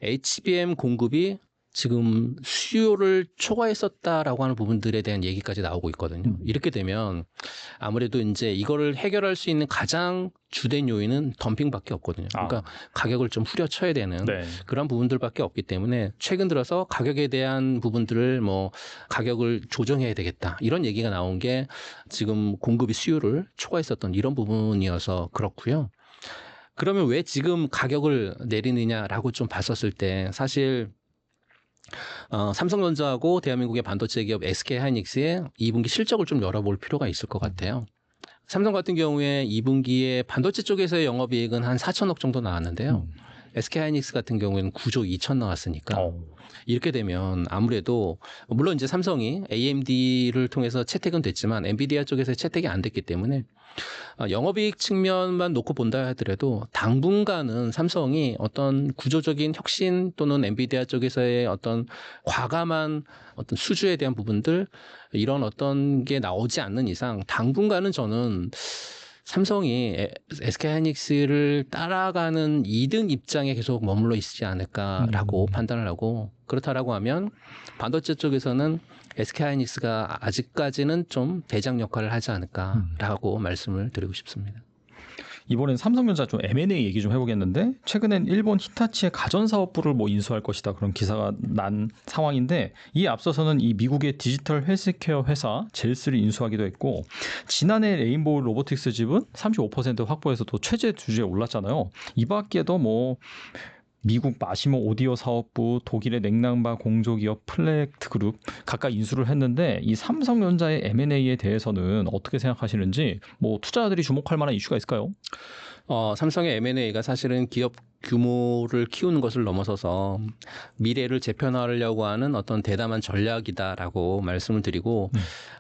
HBM 공급이 지금 수요를 초과했었다라고 하는 부분들에 대한 얘기까지 나오고 있거든요. 이렇게 되면 아무래도 이제 이거를 해결할 수 있는 가장 주된 요인은 덤핑밖에 없거든요. 그러니까 가격을 좀 후려쳐야 되는 그런 부분들밖에 없기 때문에 최근 들어서 가격에 대한 부분들을 뭐 가격을 조정해야 되겠다 이런 얘기가 나온 게 지금 공급이 수요를 초과했었던 이런 부분이어서 그렇고요. 그러면 왜 지금 가격을 내리느냐라고 좀 봤었을 때 사실 삼성전자하고 대한민국의 반도체 기업 SK하이닉스의 2분기 실적을 좀 열어볼 필요가 있을 것 같아요. 삼성 같은 경우에 2분기에 반도체 쪽에서의 영업이익은 한 4천억 정도 나왔는데요. SK하이닉스 같은 경우에는 9조 2천 나왔으니까 이렇게 되면 아무래도 물론 이제 삼성이 AMD를 통해서 채택은 됐지만 엔비디아 쪽에서 채택이 안 됐기 때문에 영업이익 측면만 놓고 본다 하더라도 당분간은 삼성이 어떤 구조적인 혁신 또는 엔비디아 쪽에서의 어떤 과감한 어떤 수주에 대한 부분들 이런 어떤 게 나오지 않는 이상 당분간은 저는 삼성이 SK하이닉스를 따라가는 2등 입장에 계속 머물러 있지 않을까라고 판단을 하고 그렇다라고 하면 반도체 쪽에서는 SK하이닉스가 아직까지는 좀 대장 역할을 하지 않을까라고 말씀을 드리고 싶습니다. 이번엔 삼성전자 좀 M&A 얘기 좀 해보겠는데 최근엔 일본 히타치의 가전사업부를 뭐 인수할 것이다 그런 기사가 난 상황인데 이에 앞서서는 이 미국의 디지털 헬스케어 회사 젤스를 인수하기도 했고 지난해 레인보우 로보틱스 집은 35% 확보해서 또 최재 주주에 올랐잖아요. 이 밖에도 뭐 미국 마시모 오디오 사업부, 독일의 냉난바 공조기업 플렉트 그룹 각각 인수를 했는데 이 삼성전자의 M&A에 대해서는 어떻게 생각하시는지 뭐 투자자들이 주목할 만한 이슈가 있을까요? 삼성의 M&A가 사실은 기업 규모를 키우는 것을 넘어서서 미래를 재편하려고 하는 어떤 대담한 전략이다라고 말씀을 드리고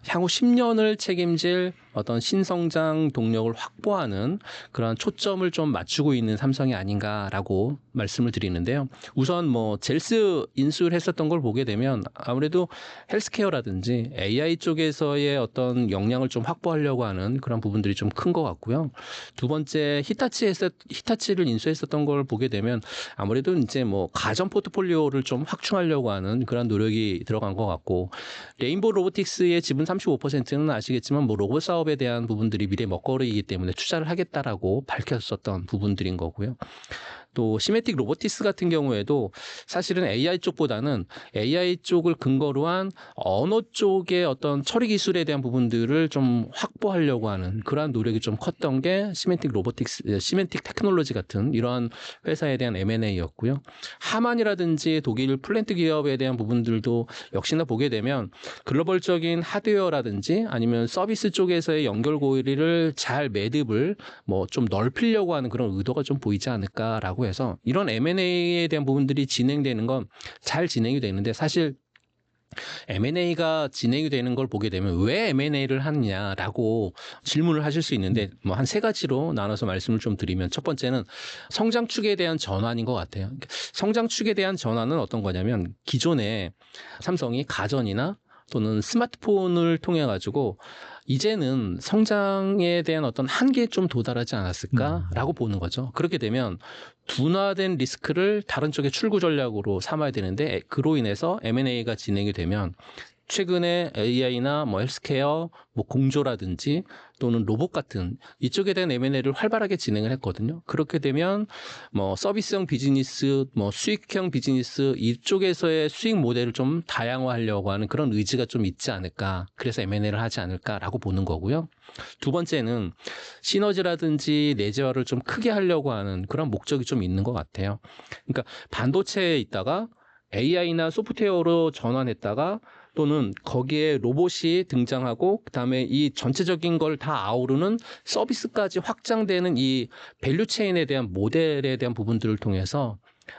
향후 10년을 책임질 어떤 신성장 동력을 확보하는 그런 초점을 좀 맞추고 있는 삼성이 아닌가라고 말씀을 드리는데요. 우선 뭐 젤스 인수를 했었던 걸 보게 되면 아무래도 헬스케어라든지 AI 쪽에서의 어떤 역량을 좀 확보하려고 하는 그런 부분들이 좀 큰 것 같고요. 두 번째 히타치를 인수했었던 걸 보게 되면 아무래도 이제 뭐 가전 포트폴리오를 좀 확충하려고 하는 그런 노력이 들어간 것 같고 레인보우 로보틱스의 지분 35%는 아시겠지만 뭐 로봇 사업에 대한 부분들이 미래 먹거리이기 때문에 투자를 하겠다라고 밝혔었던 부분들인 거고요. 또 시메틱 로보티스 같은 경우에도 사실은 AI 쪽보다는 AI 쪽을 근거로 한 언어 쪽의 어떤 처리 기술에 대한 부분들을 좀 확보하려고 하는 그러한 노력이 좀 컸던 게 시메틱 테크놀로지 같은 이러한 회사에 대한 M&A였고요. 하만이라든지 독일 플랜트 기업에 대한 부분들도 역시나 보게 되면 글로벌적인 하드웨어라든지 아니면 서비스 쪽에서의 연결고리를 잘 매듭을 뭐 좀 넓히려고 하는 그런 의도가 좀 보이지 않을까라고 해서 이런 M&A에 대한 부분들이 진행되는 건 잘 진행이 되는데 사실 M&A가 진행이 되는 걸 보게 되면 왜 M&A를 하느냐라고 질문을 하실 수 있는데 뭐 한 세 가지로 나눠서 말씀을 좀 드리면 첫 번째는 성장 축에 대한 전환인 것 같아요. 성장 축에 대한 전환은 어떤 거냐면 기존에 삼성이 가전이나 또는 스마트폰을 통해 가지고 이제는 성장에 대한 어떤 한계에 좀 도달하지 않았을까라고 보는 거죠. 그렇게 되면 둔화된 리스크를 다른 쪽의 출구 전략으로 삼아야 되는데 그로 인해서 M&A가 진행이 되면 최근에 AI나 뭐 헬스케어, 뭐 공조라든지 또는 로봇 같은 이쪽에 대한 M&A를 활발하게 진행을 했거든요. 그렇게 되면 뭐 서비스형 비즈니스, 뭐 수익형 비즈니스 이쪽에서의 수익 모델을 좀 다양화하려고 하는 그런 의지가 좀 있지 않을까. 그래서 M&A를 하지 않을까라고 보는 거고요. 두 번째는 시너지라든지 내재화를 좀 크게 하려고 하는 그런 목적이 좀 있는 것 같아요. 그러니까 반도체에 있다가 AI나 소프트웨어로 전환했다가 또는 거기에 로봇이 등장하고 그다음에 이 전체적인 걸 다 아우르는 서비스까지 확장되는 이 밸류 체인에 대한 모델에 대한 부분들을 통해서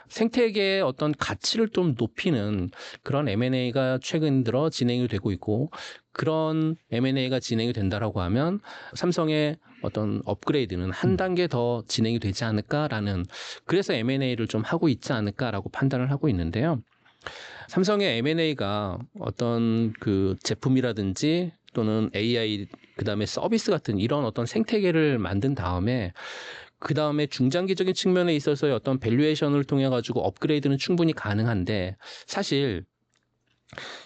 생태계의 어떤 가치를 좀 높이는 그런 M&A가 최근 들어 진행이 되고 있고 그런 M&A가 진행이 된다라고 하면 삼성의 어떤 업그레이드는 한 단계 더 진행이 되지 않을까라는 그래서 M&A를 좀 하고 있지 않을까라고 판단을 하고 있는데요. 삼성의 M&A가 어떤 그 제품이라든지 또는 AI 그다음에 서비스 같은 이런 어떤 생태계를 만든 다음에 그 다음에 중장기적인 측면에 있어서의 어떤 밸류에이션을 통해 가지고 업그레이드는 충분히 가능한데 사실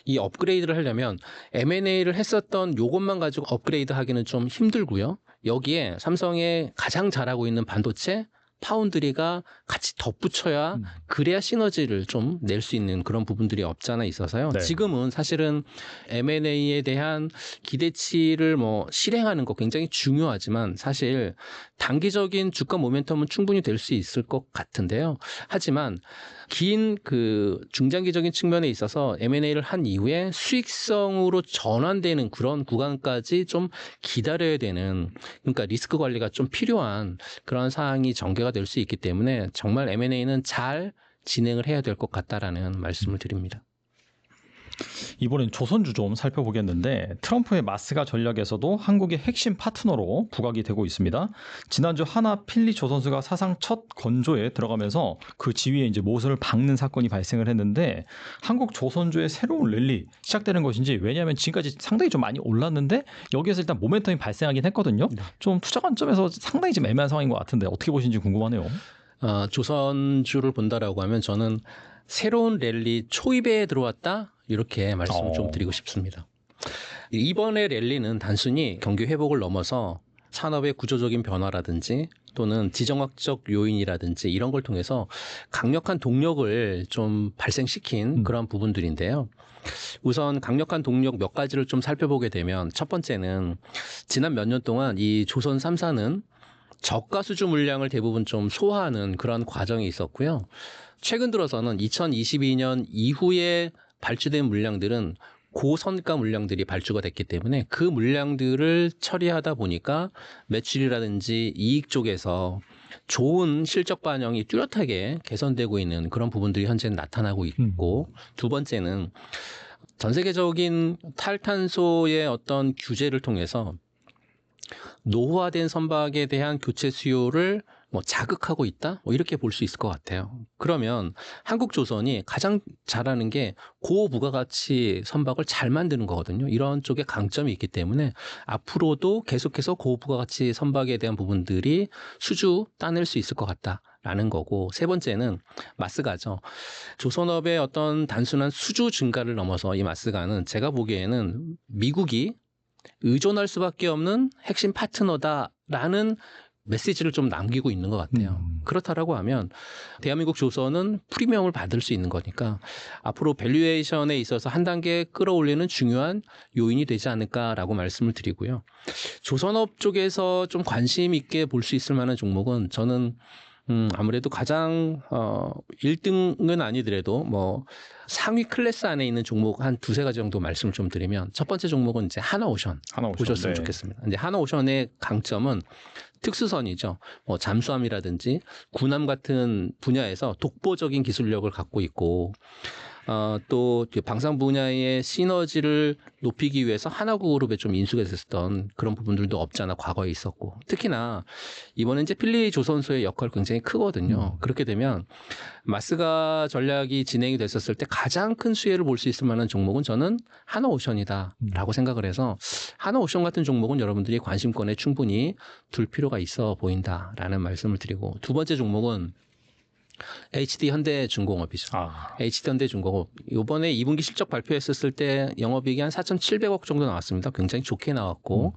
이 업그레이드를 하려면 M&A를 했었던 요것만 가지고 업그레이드 하기는 좀 힘들고요. 여기에 삼성의 가장 잘하고 있는 반도체 파운드리가 같이 덧붙여야 그래야 시너지를 좀 낼 수 있는 그런 부분들이 없지 않아 있어서요. 네. 지금은 사실은 M&A에 대한 기대치를 뭐 실행하는 거 굉장히 중요하지만 사실 단기적인 주가 모멘텀은 충분히 될 수 있을 것 같은데요. 하지만 긴 그 중장기적인 측면에 있어서 M&A를 한 이후에 수익성으로 전환되는 그런 구간까지 좀 기다려야 되는, 그러니까 리스크 관리가 좀 필요한 그런 사항이 전개가 될 수 있기 때문에 정말 M&A는 잘 진행을 해야 될 것 같다라는 말씀을 드립니다. 이번엔 조선주 좀 살펴보겠는데 트럼프의 마스가 전략에서도 한국의 핵심 파트너로 부각이 되고 있습니다. 지난주 하나 필리 조선주가 사상 첫 건조에 들어가면서 그 지위에 이제 못을 박는 사건이 발생을 했는데 한국 조선주의 새로운 랠리 시작되는 것인지, 왜냐하면 지금까지 상당히 좀 많이 올랐는데 여기에서 일단 모멘텀이 발생하긴 했거든요. 좀 투자 관점에서 상당히 좀 애매한 상황인 것 같은데 어떻게 보시는지 궁금하네요. 조선주를 본다라고 하면 저는 새로운 랠리 초입에 들어왔다 이렇게 말씀을 좀 드리고 싶습니다. 이번의 랠리는 단순히 경기 회복을 넘어서 산업의 구조적인 변화라든지 또는 지정학적 요인이라든지 이런 걸 통해서 강력한 동력을 좀 발생시킨 그런 부분들인데요. 우선 강력한 동력 몇 가지를 좀 살펴보게 되면 첫 번째는 지난 몇 년 동안 이 조선 3사는 저가 수주 물량을 대부분 좀 소화하는 그런 과정이 있었고요. 최근 들어서는 2022년 이후에 발주된 물량들은 고선가 물량들이 발주가 됐기 때문에 그 물량들을 처리하다 보니까 매출이라든지 이익 쪽에서 좋은 실적 반영이 뚜렷하게 개선되고 있는 그런 부분들이 현재 나타나고 있고, 두 번째는 전 세계적인 탈탄소의 어떤 규제를 통해서 노후화된 선박에 대한 교체 수요를 뭐 자극하고 있다? 뭐 이렇게 볼 수 있을 것 같아요. 그러면 한국조선이 가장 잘하는 게 고부가가치 선박을 잘 만드는 거거든요. 이런 쪽에 강점이 있기 때문에 앞으로도 계속해서 고부가가치 선박에 대한 부분들이 수주 따낼 수 있을 것 같다라는 거고, 세 번째는 마스가죠. 조선업의 어떤 단순한 수주 증가를 넘어서 이 마스가는 제가 보기에는 미국이 의존할 수밖에 없는 핵심 파트너다라는 메시지를 좀 남기고 있는 것 같아요. 그렇다라고 하면 대한민국 조선은 프리미엄을 받을 수 있는 거니까 앞으로 밸류에이션에 있어서 한 단계 끌어올리는 중요한 요인이 되지 않을까라고 말씀을 드리고요. 조선업 쪽에서 좀 관심 있게 볼 수 있을 만한 종목은 저는 아무래도 가장 1등은 아니더라도 뭐 상위 클래스 안에 있는 종목 한 두세 가지 정도 말씀을 좀 드리면, 첫 번째 종목은 이제 하나오션 보셨으면 좋겠습니다. 이제 하나오션의 강점은 특수선이죠. 뭐 잠수함이라든지 군함 같은 분야에서 독보적인 기술력을 갖고 있고, 또 방산 분야의 시너지를 높이기 위해서 하나그룹에 좀 인수가 됐었던 그런 부분들도 없지 않아 과거에 있었고, 특히나 이번에 이제 필리 조선소의 역할이 굉장히 크거든요. 그렇게 되면 마스가 전략이 진행이 됐었을 때 가장 큰 수혜를 볼 수 있을 만한 종목은 저는 하나오션이다라고 생각을 해서 하나오션 같은 종목은 여러분들이 관심권에 충분히 둘 필요가 있어 보인다라는 말씀을 드리고, 두 번째 종목은 HD 현대중공업이죠. HD 현대중공업 이번에 2분기 실적 발표했었을 때 영업이익이 한 4,700억 정도 나왔습니다. 굉장히 좋게 나왔고,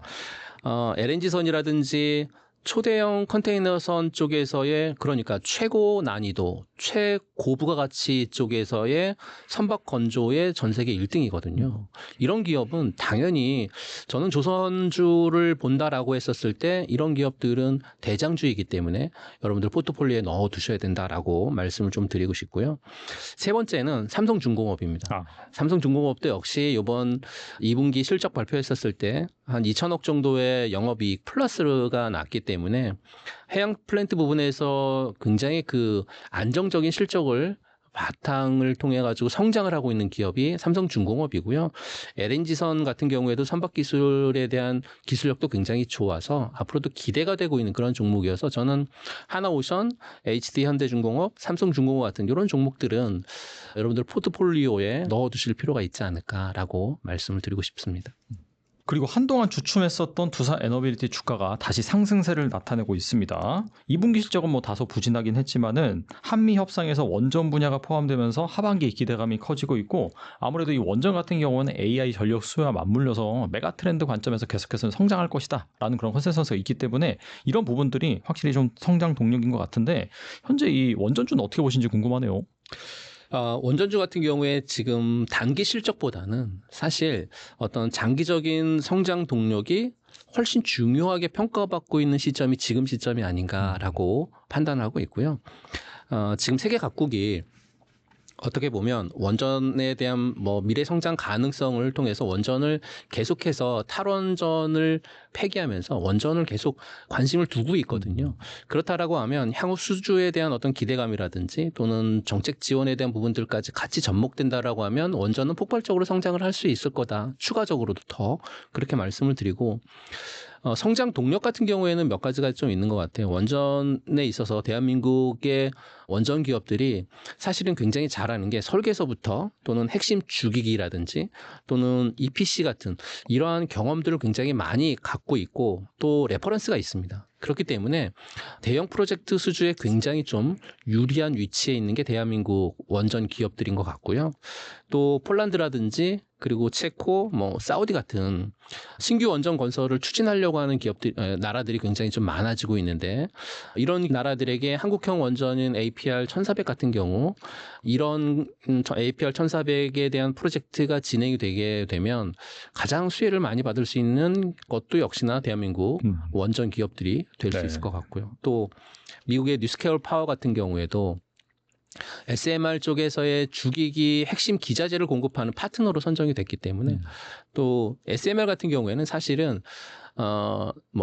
LNG선이라든지 초대형 컨테이너선 쪽에서의, 그러니까 최고 난이도, 최고부가가치 쪽에서의 선박 건조의 전 세계 1등이거든요. 이런 기업은 당연히 저는 조선주를 본다라고 했었을 때 이런 기업들은 대장주이기 때문에 여러분들 포트폴리오에 넣어두셔야 된다라고 말씀을 좀 드리고 싶고요. 세 번째는 삼성중공업입니다. 삼성중공업도 역시 이번 2분기 실적 발표했었을 때 한 2천억 정도의 영업이익 플러스가 났기 때문에 해양 플랜트 부분에서 굉장히 그 안정적인 실적을 바탕을 통해 가지고 성장을 하고 있는 기업이 삼성중공업이고요. LNG선 같은 경우에도 선박 기술에 대한 기술력도 굉장히 좋아서 앞으로도 기대가 되고 있는 그런 종목이어서 저는 하나오션, HD 현대중공업, 삼성중공업 같은 이런 종목들은 여러분들 포트폴리오에 넣어두실 필요가 있지 않을까라고 말씀을 드리고 싶습니다. 그리고 한동안 주춤했었던 두산 에너빌리티 주가가 다시 상승세를 나타내고 있습니다. 2분기 실적은 뭐 다소 부진하긴 했지만은 한미 협상에서 원전 분야가 포함되면서 하반기 기대감이 커지고 있고 아무래도 이 원전 같은 경우는 AI 전력 수요와 맞물려서 메가 트렌드 관점에서 계속해서 성장할 것이다라는 그런 컨센서스가 있기 때문에 이런 부분들이 확실히 좀 성장 동력인 것 같은데 현재 이 원전주는 어떻게 보시는지 궁금하네요. 원전주 같은 경우에 지금 단기 실적보다는 사실 어떤 장기적인 성장 동력이 훨씬 중요하게 평가받고 있는 시점이 지금 시점이 아닌가라고 판단하고 있고요. 지금 세계 각국이 어떻게 보면 원전에 대한 뭐 미래 성장 가능성을 통해서 원전을 계속해서 탈원전을 폐기하면서 원전을 계속 관심을 두고 있거든요. 그렇다라고 하면 향후 수주에 대한 어떤 기대감이라든지 또는 정책 지원에 대한 부분들까지 같이 접목된다라고 하면 원전은 폭발적으로 성장을 할 수 있을 거다. 추가적으로도 더 그렇게 말씀을 드리고 성장 동력 같은 경우에는 몇 가지가 좀 있는 것 같아요. 원전에 있어서 대한민국의 원전 기업들이 사실은 굉장히 잘하는 게 설계서부터 또는 핵심 주기기라든지 또는 EPC 같은 이러한 경험들을 굉장히 많이 갖고 있고 또 레퍼런스가 있습니다. 그렇기 때문에 대형 프로젝트 수주에 굉장히 좀 유리한 위치에 있는 게 대한민국 원전 기업들인 것 같고요. 또 폴란드라든지 그리고 체코, 사우디 같은 신규 원전 건설을 추진하려고 하는 나라들이 굉장히 좀 많아지고 있는데 이런 나라들에게 한국형 원전인 APR 1400 같은 경우 이런 APR 1400에 대한 프로젝트가 진행이 되게 되면 가장 수혜를 많이 받을 수 있는 것도 역시나 대한민국 원전 기업들이 될 수 있을 것 같고요. 또 미국의 뉴스케어 파워 같은 경우에도 SMR 쪽에서의 주기기 핵심 기자재를 공급하는 파트너로 선정이 됐기 때문에 또 SMR 같은 경우에는 사실은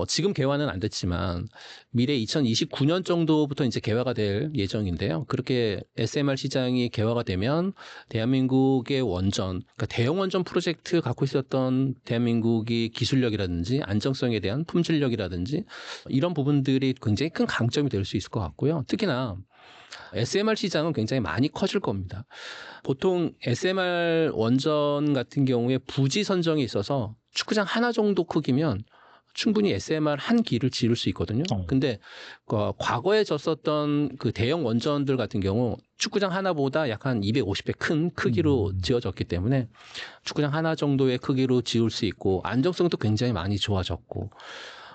지금 개화는 안 됐지만 미래 2029년 정도부터 이제 개화가 될 예정인데요. 그렇게 SMR 시장이 개화가 되면 대한민국의 원전, 그러니까 대형 원전 프로젝트 갖고 있었던 대한민국의 기술력이라든지 안정성에 대한 품질력이라든지 이런 부분들이 굉장히 큰 강점이 될 수 있을 것 같고요. 특히나 SMR 시장은 굉장히 많이 커질 겁니다. 보통 SMR 원전 같은 경우에 부지 선정에 있어서 축구장 하나 정도 크기면 충분히 SMR 한 기를 지을 수 있거든요. 근데 과거에 졌었던 그 대형 원전들 같은 경우 축구장 하나보다 약 한 250배 큰 크기로 지어졌기 때문에 축구장 하나 정도의 크기로 지을 수 있고 안정성도 굉장히 많이 좋아졌고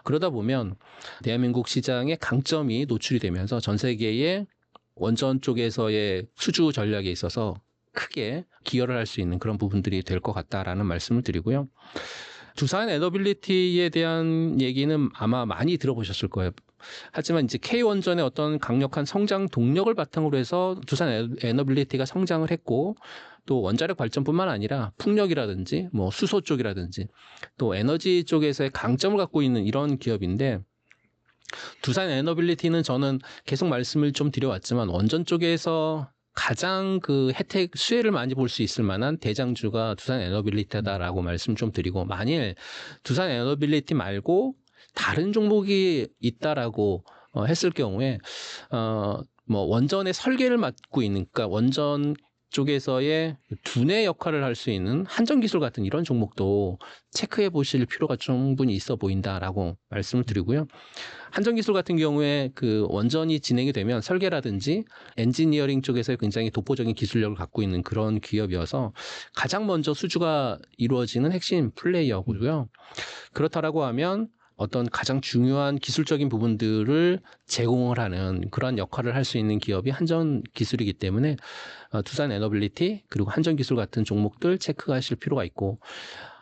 그러다 보면 대한민국 시장의 강점이 노출이 되면서 전 세계의 원전 쪽에서의 수주 전략에 있어서 크게 기여를 할 수 있는 그런 부분들이 될 것 같다라는 말씀을 드리고요. 두산 에너빌리티에 대한 얘기는 아마 많이 들어보셨을 거예요. 하지만 이제 K원전의 어떤 강력한 성장 동력을 바탕으로 해서 두산 에너빌리티가 성장을 했고 또 원자력 발전뿐만 아니라 풍력이라든지 수소 쪽이라든지 또 에너지 쪽에서의 강점을 갖고 있는 이런 기업인데 두산 에너빌리티는 저는 계속 말씀을 좀 드려왔지만 원전 쪽에서 가장 그 혜택 수혜를 많이 볼 수 있을 만한 대장주가 두산 에너빌리티다라고 말씀 좀 드리고 만일 두산 에너빌리티 말고 다른 종목이 있다라고 했을 경우에 원전의 설계를 맡고 있는 그러니까 원전 쪽에서의 두뇌 역할을 할 수 있는 한전기술 같은 이런 종목도 체크해 보실 필요가 충분히 있어 보인다라고 말씀을 드리고요. 한전기술 같은 경우에 그 원전이 진행이 되면 설계라든지 엔지니어링 쪽에서 굉장히 독보적인 기술력을 갖고 있는 그런 기업이어서 가장 먼저 수주가 이루어지는 핵심 플레이어고요. 그렇다라고 하면 어떤 가장 중요한 기술적인 부분들을 제공을 하는 그러한 역할을 할 수 있는 기업이 한전기술이기 때문에 두산 에너빌리티 그리고 한전기술 같은 종목들 체크하실 필요가 있고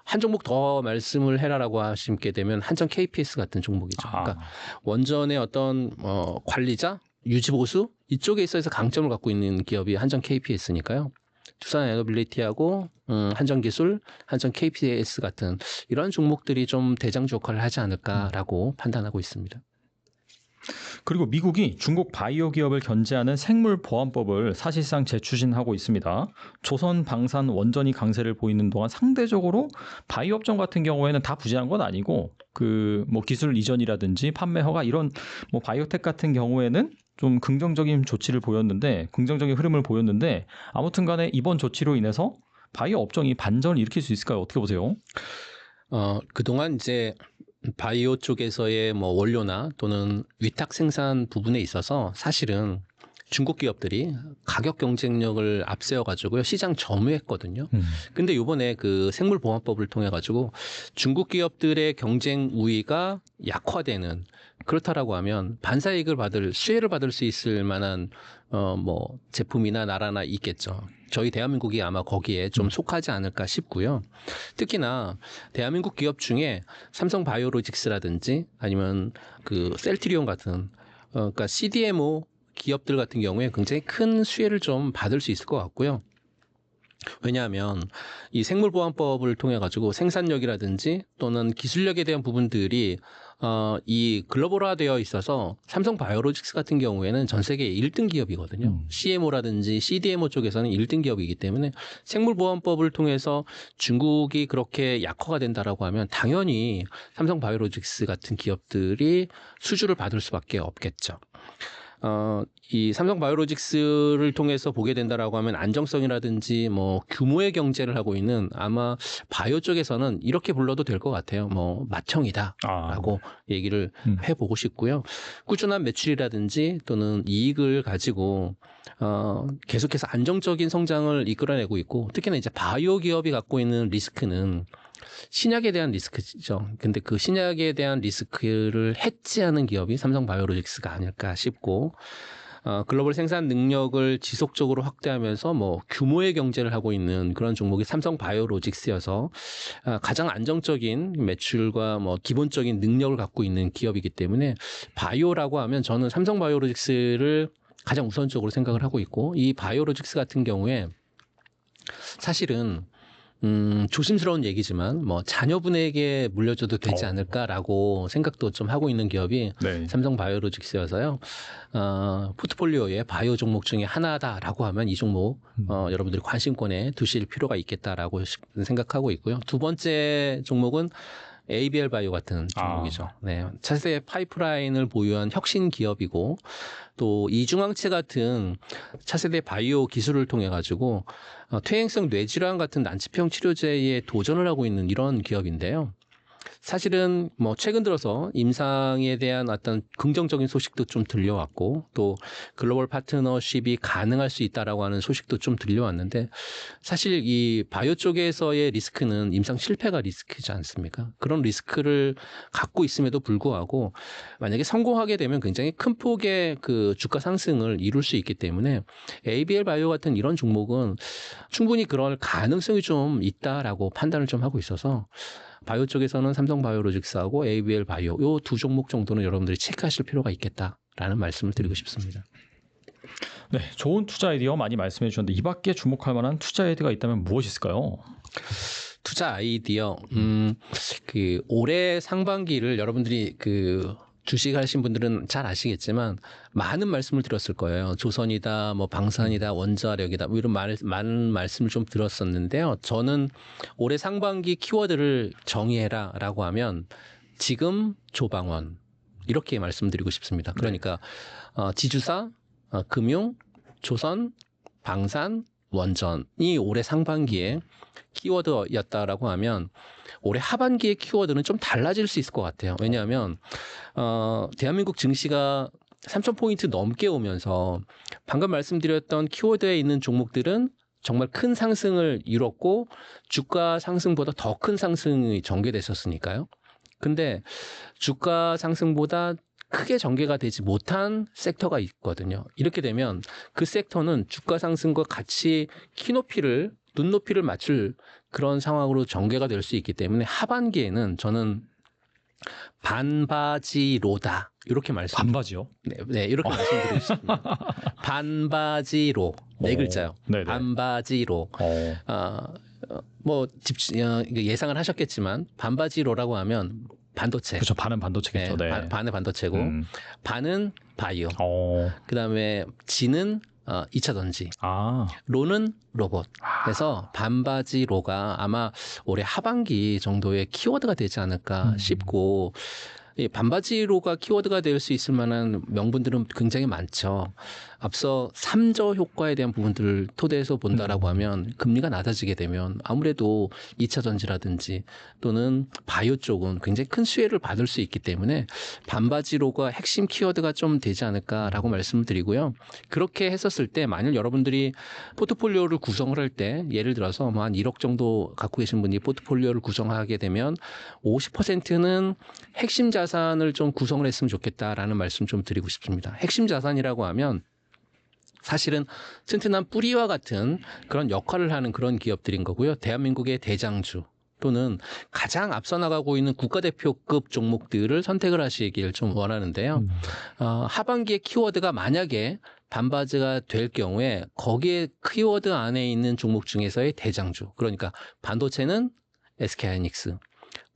한 종목 더 말씀을 해라라고 하시게 되면 한전 KPS 같은 종목이죠. 그러니까 원전의 어떤 관리자, 유지보수 이쪽에 있어서 강점을 갖고 있는 기업이 한전 KPS니까요. 두산 에너빌리티하고 한전기술, 한전 KPS 같은 이런 종목들이 좀 대장주 역할을 하지 않을까라고 판단하고 있습니다. 그리고 미국이 중국 바이오 기업을 견제하는 생물보안법을 사실상 재추진하고 있습니다. 조선 방산 원전이 강세를 보이는 동안 상대적으로 바이오 업종 같은 경우에는 다 부진한 건 아니고 기술 이전이라든지 판매 허가 이런 바이오텍 같은 경우에는 좀 긍정적인 긍정적인 흐름을 보였는데 아무튼간에 이번 조치로 인해서 바이오 업종이 반전을 일으킬 수 있을까요? 어떻게 보세요? 그동안 이제 바이오 쪽에서의 뭐 원료나 또는 위탁 생산 부분에 있어서 사실은 중국 기업들이 가격 경쟁력을 앞세워 가지고요 시장 점유했거든요. 근데 이번에 그 생물보안법을 통해 가지고 중국 기업들의 경쟁 우위가 약화되는 그렇다라고 하면 반사이익을 수혜를 받을 수 있을 만한 뭐 제품이나 나라나 있겠죠. 저희 대한민국이 아마 거기에 좀 속하지 않을까 싶고요. 특히나 대한민국 기업 중에 삼성바이오로직스라든지 아니면 그 셀트리온 같은 그러니까 CDMO 기업들 같은 경우에 굉장히 큰 수혜를 좀 받을 수 있을 것 같고요. 왜냐하면 이 생물보안법을 통해 가지고 생산력이라든지 또는 기술력에 대한 부분들이 이 글로벌화되어 있어서 삼성바이오로직스 같은 경우에는 전 세계 1등 기업이거든요. CMO라든지 CDMO 쪽에서는 1등 기업이기 때문에 생물보안법을 통해서 중국이 그렇게 약화가 된다라고 하면 당연히 삼성바이오로직스 같은 기업들이 수주를 받을 수밖에 없겠죠. 이 삼성바이오로직스를 통해서 보게 된다라고 하면 안정성이라든지 뭐 규모의 경제를 하고 있는 아마 바이오 쪽에서는 이렇게 불러도 될 것 같아요. 뭐 맏형이다라고 얘기를 해보고 싶고요. 꾸준한 매출이라든지 또는 이익을 가지고 계속해서 안정적인 성장을 이끌어내고 있고 특히나 이제 바이오 기업이 갖고 있는 리스크는 신약에 대한 리스크죠. 근데 그 신약에 대한 리스크를 해지하는 기업이 삼성바이오로직스가 아닐까 싶고 글로벌 생산 능력을 지속적으로 확대하면서 뭐 규모의 경제를 하고 있는 그런 종목이 삼성바이오로직스여서 가장 안정적인 매출과 뭐 기본적인 능력을 갖고 있는 기업이기 때문에 바이오라고 하면 저는 삼성바이오로직스를 가장 우선적으로 생각을 하고 있고 이 바이오로직스 같은 경우에 사실은 조심스러운 얘기지만 뭐 자녀분에게 물려줘도 되지 않을까라고 생각도 좀 하고 있는 기업이 네. 삼성바이오로직스여서요. 포트폴리오의 바이오 종목 중에 하나다라고 하면 이 종목 여러분들이 관심권에 두실 필요가 있겠다라고 생각하고 있고요. 두 번째 종목은 ABL 바이오 같은 종목이죠. 네, 차세대 파이프라인을 보유한 혁신 기업이고 또 이중항체 같은 차세대 바이오 기술을 통해 가지고 퇴행성 뇌질환 같은 난치병 치료제에 도전을 하고 있는 이런 기업인데요. 사실은 뭐 최근 들어서 임상에 대한 어떤 긍정적인 소식도 좀 들려왔고 또 글로벌 파트너십이 가능할 수 있다라고 하는 소식도 좀 들려왔는데 사실 이 바이오 쪽에서의 리스크는 임상 실패가 리스크지 않습니까? 그런 리스크를 갖고 있음에도 불구하고 만약에 성공하게 되면 굉장히 큰 폭의 그 주가 상승을 이룰 수 있기 때문에 ABL 바이오 같은 이런 종목은 충분히 그럴 가능성이 좀 있다라고 판단을 좀 하고 있어서 바이오 쪽에서는 삼성바이오로직스하고 ABL 바이오 이 두 종목 정도는 여러분들이 체크하실 필요가 있겠다라는 말씀을 드리고 싶습니다. 네, 좋은 투자 아이디어 많이 말씀해 주셨는데 이 밖에 주목할 만한 투자 아이디어가 있다면 무엇이 있을까요? 투자 아이디어, 그 올해 상반기를 여러분들이 그 주식하신 분들은 잘 아시겠지만 많은 말씀을 드렸을 거예요. 조선이다, 뭐 방산이다, 원자력이다, 뭐 이런 많은 말씀을 좀 들었었는데요. 저는 올해 상반기 키워드를 정의해라라고 하면 지금 조방원 이렇게 말씀드리고 싶습니다. 그러니까 지주사, 금융, 조선, 방산, 원전이 올해 상반기에 키워드였다라고 하면 올해 하반기의 키워드는 좀 달라질 수 있을 것 같아요. 왜냐하면 대한민국 증시가 3,000포인트 넘게 오면서 방금 말씀드렸던 키워드에 있는 종목들은 정말 큰 상승을 이뤘고 주가 상승보다 더 큰 상승이 전개됐었으니까요. 근데 주가 상승보다 크게 전개가 되지 못한 섹터가 있거든요. 이렇게 되면 그 섹터는 주가 상승과 같이 눈높이를 맞출 그런 상황으로 전개가 될 수 있기 때문에 하반기에는 저는 반바지로다 이렇게 반바지요? 네, 이렇게 말씀드리고 싶습니다. 반바지로 네 글자요. 네네. 반바지로. 뭐 예상을 하셨겠지만 반바지로라고 하면 반도체. 그렇죠. 반은 반도체겠죠. 네, 네. 반은 반도체고 반은 바이오. 그다음에 지는 2차 전지. 로는 로봇. 그래서 반바지로가 아마 올해 하반기 정도의 키워드가 되지 않을까 싶고 이 반바지로가 키워드가 될 수 있을 만한 명분들은 굉장히 많죠. 앞서 3저 효과에 대한 부분들을 토대해서 본다라고 하면 금리가 낮아지게 되면 아무래도 2차 전지라든지 또는 바이오 쪽은 굉장히 큰 수혜를 받을 수 있기 때문에 반바지로가 핵심 키워드가 좀 되지 않을까라고 말씀을 드리고요. 그렇게 했었을 때 만일 여러분들이 포트폴리오를 구성을 할 때 예를 들어서 뭐 한 1억 정도 갖고 계신 분이 포트폴리오를 구성하게 되면 50%는 핵심 자산을 좀 구성을 했으면 좋겠다라는 말씀 좀 드리고 싶습니다. 핵심 자산이라고 하면 사실은 튼튼한 뿌리와 같은 그런 역할을 하는 그런 기업들인 거고요. 대한민국의 대장주 또는 가장 앞서 나가고 있는 국가대표급 종목들을 선택을 하시길 좀 원하는데요. 하반기의 키워드가 만약에 반바지가 될 경우에 거기에 키워드 안에 있는 종목 중에서의 대장주. 그러니까 반도체는 SK하이닉스,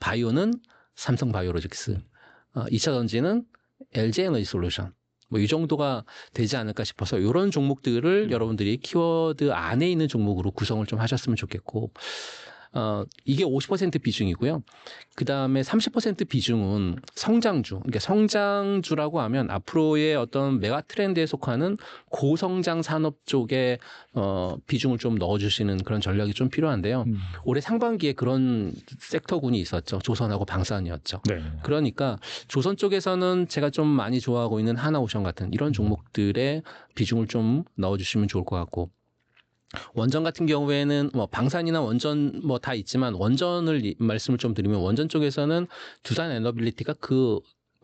바이오는 삼성바이오로직스, 2차 전지는 LG에너지솔루션. 뭐 이 정도가 되지 않을까 싶어서 이런 종목들을 여러분들이 키워드 안에 있는 종목으로 구성을 좀 하셨으면 좋겠고 이게 50% 비중이고요. 그 다음에 30% 비중은 성장주. 그러니까 성장주라고 하면 앞으로의 어떤 메가 트렌드에 속하는 고성장 산업 쪽에 비중을 좀 넣어주시는 그런 전략이 좀 필요한데요. 올해 상반기에 그런 섹터군이 있었죠. 조선하고 방산이었죠. 네. 그러니까 조선 쪽에서는 제가 좀 많이 좋아하고 있는 하나오션 같은 이런 종목들의 비중을 좀 넣어주시면 좋을 것 같고. 원전 같은 경우에는 뭐 방산이나 원전 뭐 다 있지만 원전을 말씀을 좀 드리면 원전 쪽에서는 두산 에너빌리티가 그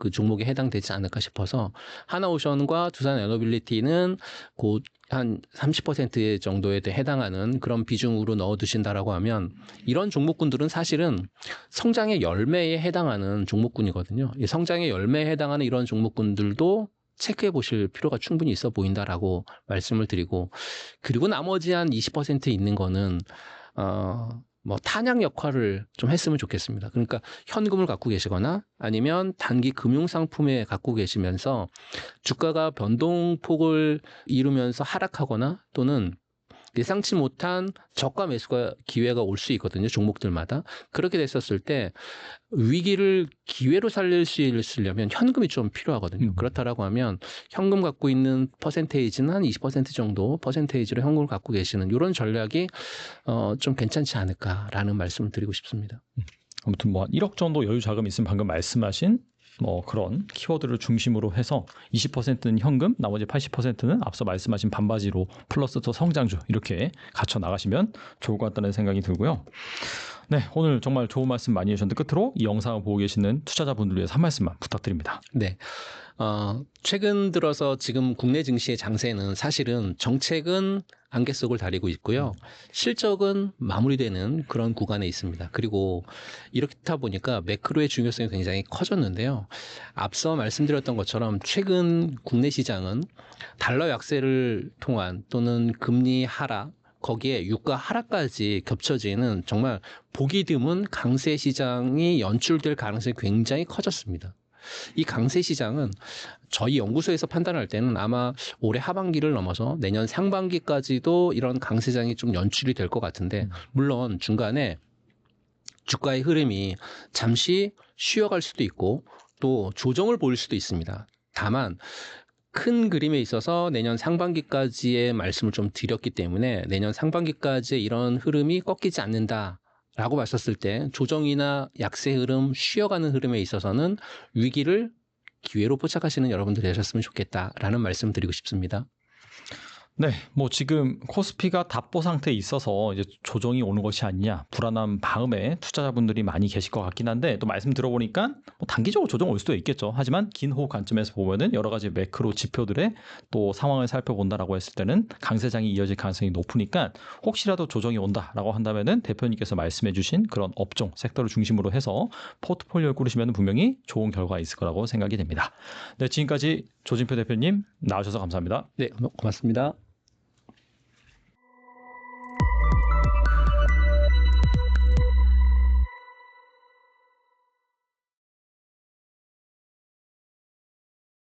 종목에 해당되지 않을까 싶어서 하나오션과 두산 에너빌리티는 곧 한 30% 정도에 해당하는 그런 비중으로 넣어두신다라고 하면 이런 종목군들은 사실은 성장의 열매에 해당하는 종목군이거든요. 이 성장의 열매에 해당하는 이런 종목군들도 체크해 보실 필요가 충분히 있어 보인다라고 말씀을 드리고 그리고 나머지 한 20% 있는 거는 뭐 탄약 역할을 좀 했으면 좋겠습니다. 그러니까 현금을 갖고 계시거나 아니면 단기 금융 상품에 갖고 계시면서 주가가 변동폭을 이루면서 하락하거나 또는 예상치 못한 저가 매수가 기회가 올 수 있거든요. 종목들마다. 그렇게 됐었을 때 위기를 기회로 살릴 수 있으려면 현금이 좀 필요하거든요. 그렇다라고 하면 현금 갖고 있는 퍼센테이지는 한 20% 정도 퍼센테이지로 현금을 갖고 계시는 이런 전략이 좀 괜찮지 않을까라는 말씀을 드리고 싶습니다. 아무튼 뭐 1억 정도 여유 자금이 있으면 방금 말씀하신 뭐 그런 키워드를 중심으로 해서 20%는 현금, 나머지 80%는 앞서 말씀하신 반바지로 플러스 더 성장주 이렇게 갖춰 나가시면 좋을 것 같다는 생각이 들고요. 네, 오늘 정말 좋은 말씀 많이 해주셨는데 끝으로 이 영상을 보고 계시는 투자자분들 위해서 한 말씀만 부탁드립니다. 네. 최근 들어서 지금 국내 증시의 장세는 사실은 정책은 안개 속을 다리고 있고요. 실적은 마무리되는 그런 구간에 있습니다. 그리고 이렇다 보니까 매크로의 중요성이 굉장히 커졌는데요. 앞서 말씀드렸던 것처럼 최근 국내 시장은 달러 약세를 통한 또는 금리 하락 거기에 유가 하락까지 겹쳐지는 정말 보기 드문 강세 시장이 연출될 가능성이 굉장히 커졌습니다. 이 강세 시장은 저희 연구소에서 판단할 때는 아마 올해 하반기를 넘어서 내년 상반기까지도 이런 강세장이 좀 연출이 될 것 같은데 물론 중간에 주가의 흐름이 잠시 쉬어갈 수도 있고 또 조정을 보일 수도 있습니다. 다만 큰 그림에 있어서 내년 상반기까지의 말씀을 좀 드렸기 때문에 내년 상반기까지의 이런 흐름이 꺾이지 않는다. 라고 봤었을 때 조정이나 약세 흐름, 쉬어가는 흐름에 있어서는 위기를 기회로 포착하시는 여러분들이 되셨으면 좋겠다라는 말씀 드리고 싶습니다. 네, 뭐 지금 코스피가 답보 상태에 있어서 이제 조정이 오는 것이 아니냐 불안한 마음에 투자자분들이 많이 계실 것 같긴 한데 또 말씀 들어보니까 뭐 단기적으로 조정 올 수도 있겠죠. 하지만 긴 호흡 관점에서 보면은 여러 가지 매크로 지표들의 또 상황을 살펴본다라고 했을 때는 강세장이 이어질 가능성이 높으니까 혹시라도 조정이 온다라고 한다면은 대표님께서 말씀해주신 그런 업종 섹터를 중심으로 해서 포트폴리오를 꾸리시면 분명히 좋은 결과가 있을 거라고 생각이 됩니다. 네, 지금까지 조진표 대표님 나와주셔서 감사합니다. 네, 고맙습니다.